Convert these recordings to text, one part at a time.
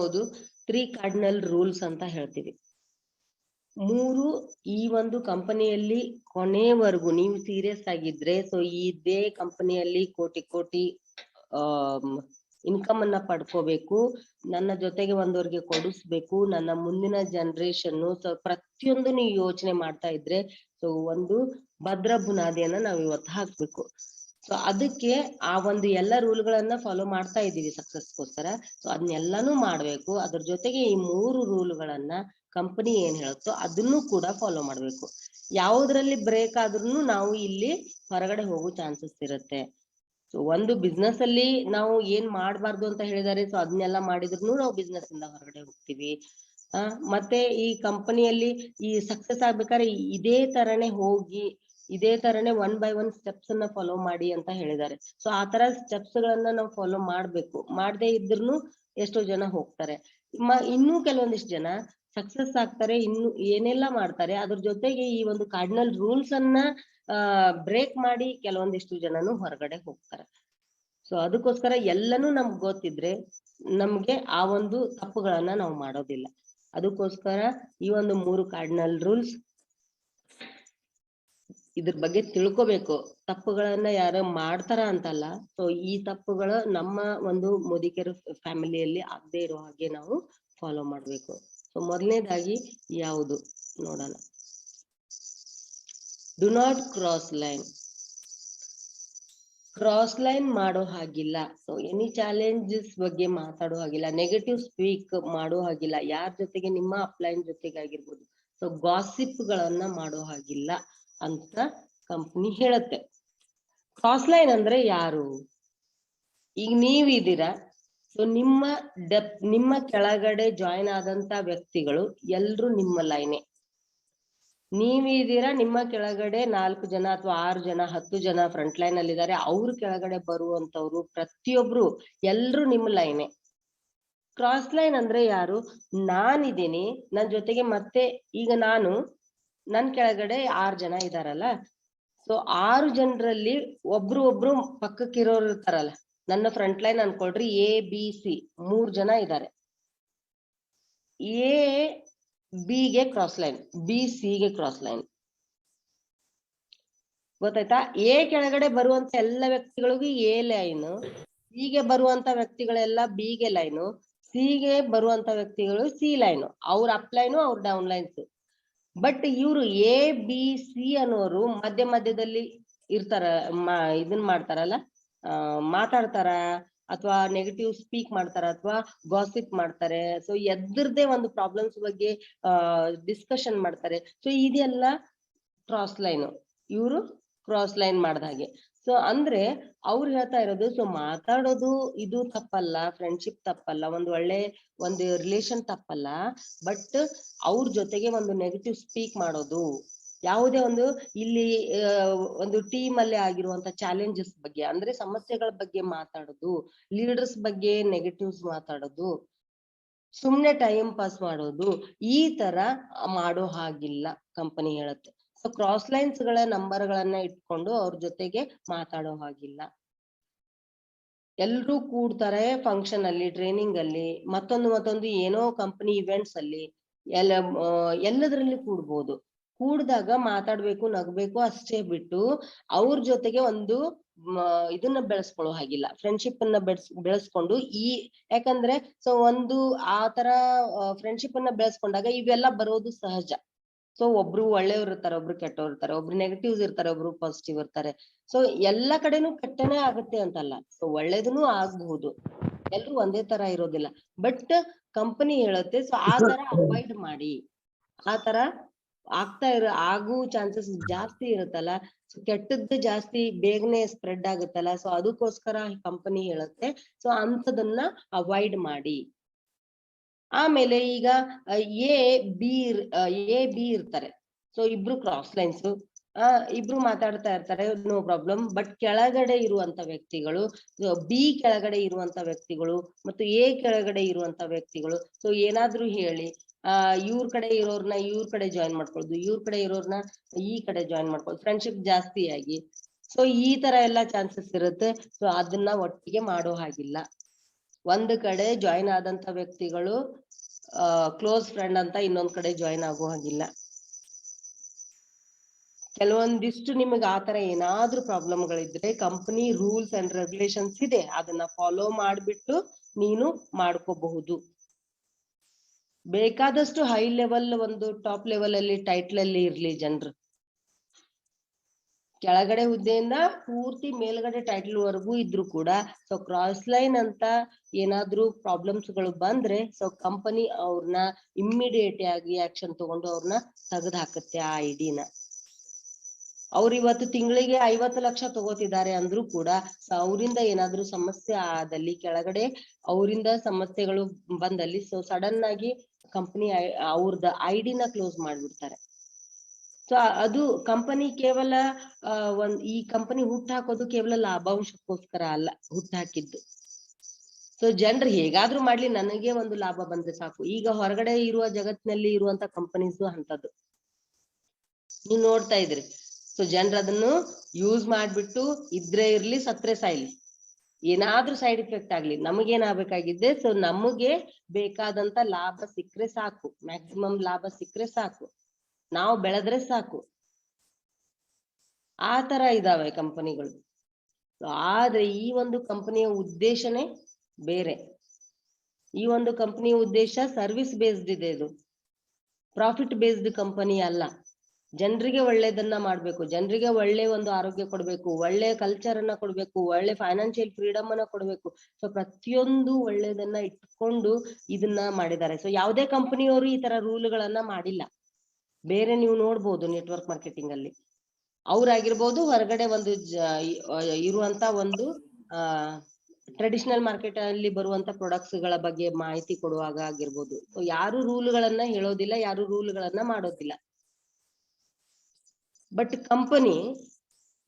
3 cardinal rules ಅಂತ ಹೇಳ್ತೀವಿ. 3 ಈ ಒಂದು ಕಂಪನಿಯಲ್ಲಿ ಕೊನೆವರೆಗೂ ನೀವು ಸೀರಿಯಸ್ ಆಗಿದ್ರೆ, ಸೊ ಇದೇ ಕಂಪನಿಯಲ್ಲಿ ಕೋಟಿ ಕೋಟಿ ಇನ್ಕಮ್ ಅನ್ನ ಪಡ್ಕೋಬೇಕು, ನನ್ನ ಜೊತೆಗೆ ಒಂದವರಿಗೆ ಕೊಡಿಸ್ಬೇಕು, ನನ್ನ ಮುಂದಿನ ಜನರೇಷನ್, ಸೊ ಪ್ರತಿಯೊಂದು ನೀವು ಯೋಚನೆ ಮಾಡ್ತಾ ಇದ್ರೆ, ಸೊ ಒಂದು ಭದ್ರ ಬುನಾದಿಯನ್ನ ನಾವು ಇವತ್ತು ಹಾಕ್ಬೇಕು. ಸೊ ಅದಕ್ಕೆ ಆ ಒಂದು ಎಲ್ಲ ರೂಲ್ಗಳನ್ನ ಫಾಲೋ ಮಾಡ್ತಾ ಇದ್ದೀವಿ ಸಕ್ಸಸ್ಗೋಸ್ಕರ. ಸೊ ಅದನ್ನೆಲ್ಲಾನು ಮಾಡ್ಬೇಕು. ಅದ್ರ ಜೊತೆಗೆ ಈ 3 ರೂಲ್ಗಳನ್ನ ಕಂಪನಿ ಏನ್ ಹೇಳುತ್ತೋ ಅದನ್ನು ಕೂಡ ಫಾಲೋ ಮಾಡ್ಬೇಕು. ಯಾವುದ್ರಲ್ಲಿ ಬ್ರೇಕ್ ಆದ್ರೂ ನಾವು ಇಲ್ಲಿ ಹೊರಗಡೆ ಹೋಗೋ ಚಾನ್ಸಸ್ ಇರುತ್ತೆ. ಸೊ ಒಂದು ಬಿಸ್ನೆಸ್ ಅಲ್ಲಿ ನಾವು ಏನ್ ಮಾಡ್ಬಾರ್ದು ಅಂತ ಹೇಳಿದಾರೆ, ಸೊ ಅದನ್ನೆಲ್ಲ ಮಾಡಿದ್ರು ನಾವು ಬಿಸ್ನೆಸ್ ಇಂದ ಹೊರಗಡೆ ಹೋಗ್ತೀವಿ. ಮತ್ತೆ ಈ ಕಂಪನಿಯಲ್ಲಿ ಈ ಸಕ್ಸಸ್ ಆಗ್ಬೇಕಾದ್ರೆ ಇದೇ ತರನೇ ಹೋಗಿ, ಇದೇ ತರನೇ 1 by 1 ಸ್ಟೆಪ್ಸ್ ಅನ್ನ ಫಾಲೋ ಮಾಡಿ ಅಂತ ಹೇಳಿದ್ದಾರೆ. ಸೊ ಆ ತರ ಸ್ಟೆಪ್ಸ್ ಗಳನ್ನ ನಾವು ಫಾಲೋ ಮಾಡ್ಬೇಕು. ಮಾಡದೇ ಇದ್ರೂ ಎಷ್ಟೋ ಜನ ಹೋಗ್ತಾರೆ. ಇನ್ನೂ ಕೆಲವೊಂದಿಷ್ಟು ಜನ ಸಕ್ಸಸ್ ಆಗ್ತಾರೆ, ಇನ್ನು ಏನೆಲ್ಲ ಮಾಡ್ತಾರೆ. ಅದ್ರ ಜೊತೆಗೆ ಈ ಒಂದು ಕಾರ್ಡಿನಲ್ ರೂಲ್ಸ್ ಅನ್ನ ಬ್ರೇಕ್ ಮಾಡಿ ಕೆಲವೊಂದಿಷ್ಟು ಜನನು ಹೊರಗಡೆ ಹೋಗ್ತಾರೆ. ಸೊ ಅದಕ್ಕೋಸ್ಕರ ಎಲ್ಲನೂ ನಮ್ಗೆ ಗೊತ್ತಿದ್ರೆ ನಮ್ಗೆ ಆ ಒಂದು ತಪ್ಪುಗಳನ್ನ ನಾವು ಮಾಡೋದಿಲ್ಲ. ಅದಕ್ಕೋಸ್ಕರ ಈ ಒಂದು 3 ಕಾರ್ಡಿನಲ್ ರೂಲ್ಸ್ ಇದ್ರ ಬಗ್ಗೆ ತಿಳ್ಕೊಬೇಕು. ತಪ್ಪುಗಳನ್ನ ಯಾರು ಮಾಡ್ತಾರ ಅಂತಲ್ಲ, ಸೊ ಈ ತಪ್ಪುಗಳು ನಮ್ಮ ಒಂದು ಮುದುಕರ ಫ್ಯಾಮಿಲಿಯಲ್ಲಿ ಆಗದೆ ಇರೋ ಹಾಗೆ ನಾವು ಫಾಲೋ ಮಾಡ್ಬೇಕು. ಸೊ ಮೊದಲನೇದಾಗಿ ಯಾವುದು ನೋಡೋಣ. Do not cross line. Cross line ಮಾಡೋ ಹಾಗಿಲ್ಲ. ಸೊ ಎನಿ ಚಾಲೆಂಜಸ್ ಬಗ್ಗೆ ಮಾತಾಡೋ ಹಾಗಿಲ್ಲ, ನೆಗೆಟಿವ್ ಸ್ಪೀಕ್ ಮಾಡೋ ಹಾಗಿಲ್ಲ, ಯಾರ ಜೊತೆಗೆ ನಿಮ್ಮ ಅಪ್ಲೈನ್ ಜೊತೆಗೆ ಆಗಿರ್ಬೋದು. ಸೊ ಗಾಸಿಪ್ ಗಳನ್ನ ಮಾಡೋ ಹಾಗಿಲ್ಲ ಅಂತ ಕಂಪ್ನಿ ಹೇಳುತ್ತೆ. ಕ್ರಾಸ್ ಲೈನ್ ಅಂದ್ರೆ ಯಾರು? ಈಗ ನೀವಿದ್ದೀರಾ, ಸೊ ನಿಮ್ಮ ಕೆಳಗಡೆ ಜಾಯಿನ್ ಆದಂತ ವ್ಯಕ್ತಿಗಳು ಎಲ್ರು ನಿಮ್ಮ ಲೈನೆ. ನೀವಿದ್ದೀರಾ, ನಿಮ್ಮ ಕೆಳಗಡೆ 4 ಜನ ಅಥವಾ 6 ಜನ 10 ಜನ ಫ್ರಂಟ್ ಲೈನ್ ಅಲ್ಲಿ ಇದ್ದಾರೆ. ಅವ್ರ ಕೆಳಗಡೆ ಬರುವಂತವ್ರು ಪ್ರತಿಯೊಬ್ರು ಎಲ್ರು ನಿಮ್ಮ ಲೈನೆ. ಕ್ರಾಸ್ ಲೈನ್ ಅಂದ್ರೆ ಯಾರು? ನಾನಿದ್ದೀನಿ, ನನ್ ಜೊತೆಗೆ ಮತ್ತೆ ಈಗ ನನ್ ಕೆಳಗಡೆ 6 ಜನ ಇದಾರಲ್ಲ, ಸೊ 6 ಜನರಲ್ಲಿ ಒಬ್ರು ಪಕ್ಕಕ್ಕಿರೋರು ಇರ್ತಾರಲ್ಲ, ನನ್ನ ಫ್ರಂಟ್ ಲೈನ್ ಅನ್ಕೊಳ್ರಿ, ABC 3 ಜನ ಇದ್ದಾರೆ. AB ಗೆ ಕ್ರಾಸ್ ಲೈನ್, BC ಗೆ ಕ್ರಾಸ್ ಲೈನ್. ಗೊತ್ತಾಯ್ತಾ? A ಕೆಳಗಡೆ ಬರುವಂತ ಎಲ್ಲ ವ್ಯಕ್ತಿಗಳಿಗೂ A ಲೈನ್, B ಗೆ ಬರುವಂತ ವ್ಯಕ್ತಿಗಳೆಲ್ಲ B ಗೆ ಲೈನು, C ಗೆ ಬರುವಂತ ವ್ಯಕ್ತಿಗಳು C ಲೈನು. ಅವ್ರ ಅಪ್ ಲೈನು, ಅವ್ರ ಡೌನ್ ಲೈನ್ಸ್. ಬಟ್ ಇವ್ರು ABC ಅನ್ನೋರು ಮಧ್ಯದಲ್ಲಿ ಇರ್ತಾರ, ಇದನ್ ಮಾಡ್ತಾರಲ್ಲ, ಮಾತಾಡ್ತಾರ ಅಥವಾ ನೆಗೆಟಿವ್ ಸ್ಪೀಕ್ ಮಾಡ್ತಾರ ಅಥವಾ ಗಾಸಿಪ್ ಮಾಡ್ತಾರೆ. ಸೊ ಎದ್ರದೇ ಒಂದು ಪ್ರಾಬ್ಲಮ್ಸ್ ಬಗ್ಗೆ ಡಿಸ್ಕಷನ್ ಮಾಡ್ತಾರೆ. ಸೊ ಇದೆಲ್ಲ ಕ್ರಾಸ್ ಲೈನ್. ಇವರು ಕ್ರಾಸ್ ಲೈನ್ ಮಾಡ್ದ ಹಾಗೆ. ಸೊ ಅಂದ್ರೆ ಅವ್ರು ಹೇಳ್ತಾ ಇರೋದು, ಸೊ ಮಾತಾಡೋದು ಇದು ತಪ್ಪಲ್ಲ, ಫ್ರೆಂಡ್ಶಿಪ್ ತಪ್ಪಲ್ಲ, ಒಂದು ರಿಲೇಶನ್ ತಪ್ಪಲ್ಲ, ಬಟ್ ಅವ್ರ ಜೊತೆಗೆ ಒಂದು ನೆಗೆಟಿವ್ ಸ್ಪೀಕ್ ಮಾಡೋದು, ಯಾವುದೇ ಇಲ್ಲಿ ಒಂದು ಟೀಮ್ ಅಲ್ಲಿ ಆಗಿರುವಂತ ಚಾಲೆಂಜಸ್ ಬಗ್ಗೆ, ಅಂದ್ರೆ ಸಮಸ್ಯೆಗಳ ಬಗ್ಗೆ ಮಾತಾಡೋದು, ಲೀಡರ್ಸ್ ಬಗ್ಗೆ ನೆಗೆಟಿವ್ಸ್ ಮಾತಾಡೋದು, ಸುಮ್ನೆ ಟೈಮ್ ಪಾಸ್ ಮಾಡೋದು, ಈ ತರ ಮಾಡೋ ಹಾಗಿಲ್ಲ ಕಂಪನಿ ಹೇಳುತ್ತೆ. ಸೊ ಕ್ರಾಸ್ ಲೈನ್ಸ್ ಗಳ ನಂಬರ್ ಗಳನ್ನ ಇಟ್ಕೊಂಡು ಅವ್ರ ಜೊತೆಗೆ ಮಾತಾಡೋ ಹಾಗಿಲ್ಲ. ಎಲ್ರೂ ಕೂಡ್ತಾರೆ ಫಂಕ್ಷನ್ ಅಲ್ಲಿ, ಟ್ರೈನಿಂಗ್ ಅಲ್ಲಿ, ಮತ್ತೊಂದು ಏನೋ ಕಂಪನಿ ಇವೆಂಟ್ಸ್ ಅಲ್ಲಿ, ಎಲ್ಲದರಲ್ಲಿ ಕೂಡ್ಬೋದು. ಕೂಡ್ದಾಗ ಮಾತಾಡ್ಬೇಕು, ನಗ್ಬೇಕು, ಅಷ್ಟೇ ಬಿಟ್ಟು ಅವ್ರ ಜೊತೆಗೆ ಇದನ್ನ ಬೆಳೆಸ್ಕೊಳ್ಳೋ ಹಾಗಿಲ್ಲ, ಫ್ರೆಂಡ್ಶಿಪ್ ಅನ್ನ ಬೆಳೆಸ್ಕೊಂಡು ಯಾಕಂದ್ರೆ ಸೊ ಆ ತರ ಫ್ರೆಂಡ್ಶಿಪ್ ಅನ್ನ ಬೆಳೆಸ್ಕೊಂಡಾಗ ಇವೆಲ್ಲ ಬರೋದು ಸಹಜ. ಸೊ ಒಬ್ರು ಒಳ್ಳೆಯವ್ರು ಇರ್ತಾರೆ, ಒಬ್ರು ಕೆಟ್ಟವ್ರು ಇರ್ತಾರೆ, ಒಬ್ರು ನೆಗೆಟಿವ್ಸ್ ಇರ್ತಾರೆ, ಒಬ್ರು ಪಾಸಿಟಿವ್ ಇರ್ತಾರೆ. ಸೊ ಎಲ್ಲಾ ಕಡೆನೂ ಕೆಟ್ಟನೇ ಆಗುತ್ತೆ ಅಂತಲ್ಲ, ಸೊ ಒಳ್ಳೇದನು ಆಗ್ಬಹುದು, ಎಲ್ರು ಒಂದೇ ತರ ಇರೋದಿಲ್ಲ. ಬಟ್ ಕಂಪನಿ ಹೇಳುತ್ತೆ, ಸೊ ಆ ತರ ಅವಾಯ್ಡ್ ಮಾಡಿ. ಆ ತರ ಆಗೋ ಚಾನ್ಸಸ್ ಜಾಸ್ತಿ ಇರುತ್ತಲ್ಲ, ಸೊ ಕೆಟ್ಟದ್ದು ಜಾಸ್ತಿ ಬೇಗನೆ ಸ್ಪ್ರೆಡ್ ಆಗುತ್ತಲ್ಲ, ಸೊ ಅದಕ್ಕೋಸ್ಕರ ಕಂಪನಿ ಹೇಳುತ್ತೆ, ಸೊ ಅಂತದನ್ನ ಅವಾಯ್ಡ್ ಮಾಡಿ. ಆಮೇಲೆ ಈಗ ಎ ಬಿ ಇರ್ತಾರೆ, ಸೊ ಇಬ್ರು ಕ್ರಾಸ್ ಲೈನ್ಸ್, ಇಬ್ರು ಮಾತಾಡ್ತಾ ಇರ್ತಾರೆ, ನೋ ಪ್ರಾಬ್ಲಮ್. ಬಟ್ ಕೆಳಗಡೆ ಇರುವಂತ ವ್ಯಕ್ತಿಗಳು, ಬಿ ಕೆಳಗಡೆ ಇರುವಂತ ವ್ಯಕ್ತಿಗಳು ಮತ್ತು ಎ ಕೆಳಗಡೆ ಇರುವಂತ ವ್ಯಕ್ತಿಗಳು, ಸೊ ಏನಾದ್ರೂ ಹೇಳಿ ಇವ್ರ ಕಡೆ ಇರೋರ್ನ ಇವ್ರ ಕಡೆ ಜಾಯಿನ್ ಮಾಡ್ಕೊಳ್ಳೋದು, ಇವ್ರ ಕಡೆ ಇರೋರ್ನ ಈ ಕಡೆ ಜಾಯಿನ್ ಮಾಡ್ಕೊಳ್ಳೋದು, ಫ್ರೆಂಡ್ಶಿಪ್ ಜಾಸ್ತಿ ಆಗಿ, ಸೊ ಈ ತರ ಎಲ್ಲಾ ಚಾನ್ಸಸ್ ಇರುತ್ತೆ. ಸೊ ಅದನ್ನ ಒಟ್ಟಿಗೆ ಮಾಡೋ ಹಾಗಿಲ್ಲ. ಒಂದ್ ಕಡೆ ಜಾಯಿನ್ ಆದಂತ ವ್ಯಕ್ತಿಗಳು ಕ್ಲೋಸ್ ಫ್ರೆಂಡ್ ಅಂತ ಇನ್ನೊಂದ್ ಕಡೆ ಜಾಯಿನ್ ಆಗೋ ಹಾಗಿಲ್ಲ. ಕೆಲವೊಂದಿಷ್ಟು ನಿಮಗೆ ಆತರ ಏನಾದ್ರೂ ಪ್ರಾಬ್ಲಮ್ಗಳಿದ್ರೆ ಕಂಪನಿ ರೂಲ್ಸ್ ಅಂಡ್ ರೆಗ್ಯುಲೇಷನ್ಸ್ ಇದೆ, ಅದನ್ನ ಫಾಲೋ ಮಾಡ್ಬಿಟ್ಟು ನೀನು ಮಾಡ್ಕೋಬಹುದು. ಬೇಕಾದಷ್ಟು ಹೈ ಲೆವೆಲ್ ಒಂದು ಟಾಪ್ ಲೆವೆಲ್ ಅಲ್ಲಿ ಟೈಟ್ಲ್ ಅಲ್ಲಿ ಇರ್ಲಿ ಜನರು, ಕೆಳಗಡೆ ಹುದ್ದೆಯಿಂದ ಪೂರ್ತಿ ಮೇಲ್ಗಡೆ ಟೈಟಲ್ ವರೆಗೂ ಇದ್ರು ಕೂಡ ಸೊ ಕ್ರಾಸ್ ಲೈನ್ ಅಂತ ಏನಾದ್ರೂ ಪ್ರಾಬ್ಲಮ್ಸ್ ಗಳು ಬಂದ್ರೆ ಸೊ ಕಂಪನಿ ಅವ್ರನ್ನ ಇಮ್ಮಿಡಿಯೇಟ್ ಆಗಿ ಆಕ್ಷನ್ ತಗೊಂಡು ಅವ್ರನ್ನ ತೆಗೆದು ಹಾಕುತ್ತೆ ಆ ಐಡಿನ. ಅವ್ರು ಇವತ್ತು ತಿಂಗಳಿಗೆ 50 ಲಕ್ಷ ತಗೋತಿದ್ದಾರೆ ಅಂದ್ರೂ ಕೂಡ ಅವರಿಂದ ಏನಾದ್ರೂ ಸಮಸ್ಯೆ ಆದಲ್ಲಿ, ಕೆಳಗಡೆ ಅವರಿಂದ ಸಮಸ್ಯೆಗಳು ಬಂದಲ್ಲಿ ಸೊ ಸಡನ್ ಆಗಿ ಕಂಪನಿ ಅವ್ರದ ಐಡಿನ ಕ್ಲೋಸ್ ಮಾಡ್ಬಿಡ್ತಾರೆ. ಸೊ ಅದು ಕಂಪನಿ ಕೇವಲ ಈ ಕಂಪನಿ ಹುಟ್ಟಾಕೋದು ಕೇವಲ ಲಾಭಾಂಶಕ್ಕೋಸ್ಕರ ಅಲ್ಲ ಹುಟ್ಟಾಕಿದ್ದು. ಸೊ ಜನರು ಹೇಗಾದ್ರೂ ಮಾಡ್ಲಿ ನನಗೆ ಒಂದು ಲಾಭ ಬಂದ್ರೆ ಸಾಕು. ಈಗ ಹೊರಗಡೆ ಇರುವ ಜಗತ್ತಿನಲ್ಲಿ ಇರುವಂತ ಕಂಪನೀಸ್ ಅಂತದ್ದು ನೀವು ನೋಡ್ತಾ ಇದ್ರಿ. ಸೊ ಜನರು ಅದನ್ನು ಯೂಸ್ ಮಾಡ್ಬಿಟ್ಟು ಇದ್ರೆ ಇರ್ಲಿ ಸತ್ರೆ ಸಾಯ್ಲಿ, ಏನಾದ್ರೂ ಸೈಡ್ ಎಫೆಕ್ಟ್ ಆಗ್ಲಿ, ನಮಗೇನಾಗಬೇಕಾಗಿದೆ ಸೊ ನಮಗೆ ಬೇಕಾದಂತ ಲಾಭ ಸಿಕ್ಕರೆ ಸಾಕು, ಮ್ಯಾಕ್ಸಿಮಮ್ ಲಾಭ ಸಿಕ್ಕರೆ ಸಾಕು, ನಾವು ಬೆಳೆದ್ರೆ ಸಾಕು, ಆ ತರ ಇದಾವೆ ಕಂಪನಿಗಳು. ಆದ್ರೆ ಈ ಒಂದು ಕಂಪನಿಯ ಉದ್ದೇಶನೇ ಬೇರೆ. ಈ ಒಂದು ಕಂಪನಿಯ ಉದ್ದೇಶ ಸರ್ವಿಸ್ ಬೇಸ್ಡ್ ಇದೆ, ಇದು ಪ್ರಾಫಿಟ್ ಬೇಸ್ಡ್ ಕಂಪನಿ ಅಲ್ಲ. ಜನರಿಗೆ ಒಳ್ಳೇದನ್ನ ಮಾಡ್ಬೇಕು, ಜನರಿಗೆ ಒಳ್ಳೆ ಒಂದು ಆರೋಗ್ಯ ಕೊಡ್ಬೇಕು, ಒಳ್ಳೆ ಕಲ್ಚರ್ ಅನ್ನ ಕೊಡ್ಬೇಕು, ಒಳ್ಳೆ ಫೈನಾನ್ಷಿಯಲ್ ಫ್ರೀಡಮ್ ಅನ್ನ ಕೊಡ್ಬೇಕು. ಸೊ ಪ್ರತಿಯೊಂದು ಒಳ್ಳೇದನ್ನ ಇಟ್ಕೊಂಡು ಇದನ್ನ ಮಾಡಿದ್ದಾರೆ. ಸೊ ಯಾವುದೇ ಕಂಪನಿಯವರು ಈ ತರ ರೂಲ್ಗಳನ್ನ ಮಾಡಿಲ್ಲ. ಬೇರೆ ನೀವು ನೋಡ್ಬೋದು ನೆಟ್ವರ್ಕ್ ಮಾರ್ಕೆಟಿಂಗ್ ಅಲ್ಲಿ ಅವ್ರಾಗಿರ್ಬೋದು, ಹೊರಗಡೆ ಒಂದು ಇರುವಂತ ಒಂದು ಟ್ರೆಡಿಷನಲ್ ಮಾರ್ಕೆಟ್ ಅಲ್ಲಿ ಬರುವಂತ ಪ್ರಾಡಕ್ಟ್ಸ್ ಗಳ ಬಗ್ಗೆ ಮಾಹಿತಿ ಕೊಡುವಾಗ ಆಗಿರ್ಬೋದು, ಸೊ ಯಾರು ರೂಲ್ಗಳನ್ನ ಹೇಳೋದಿಲ್ಲ, ಯಾರು ರೂಲ್ಗಳನ್ನ ಮಾಡೋದಿಲ್ಲ. ಬಟ್ ಕಂಪನಿ,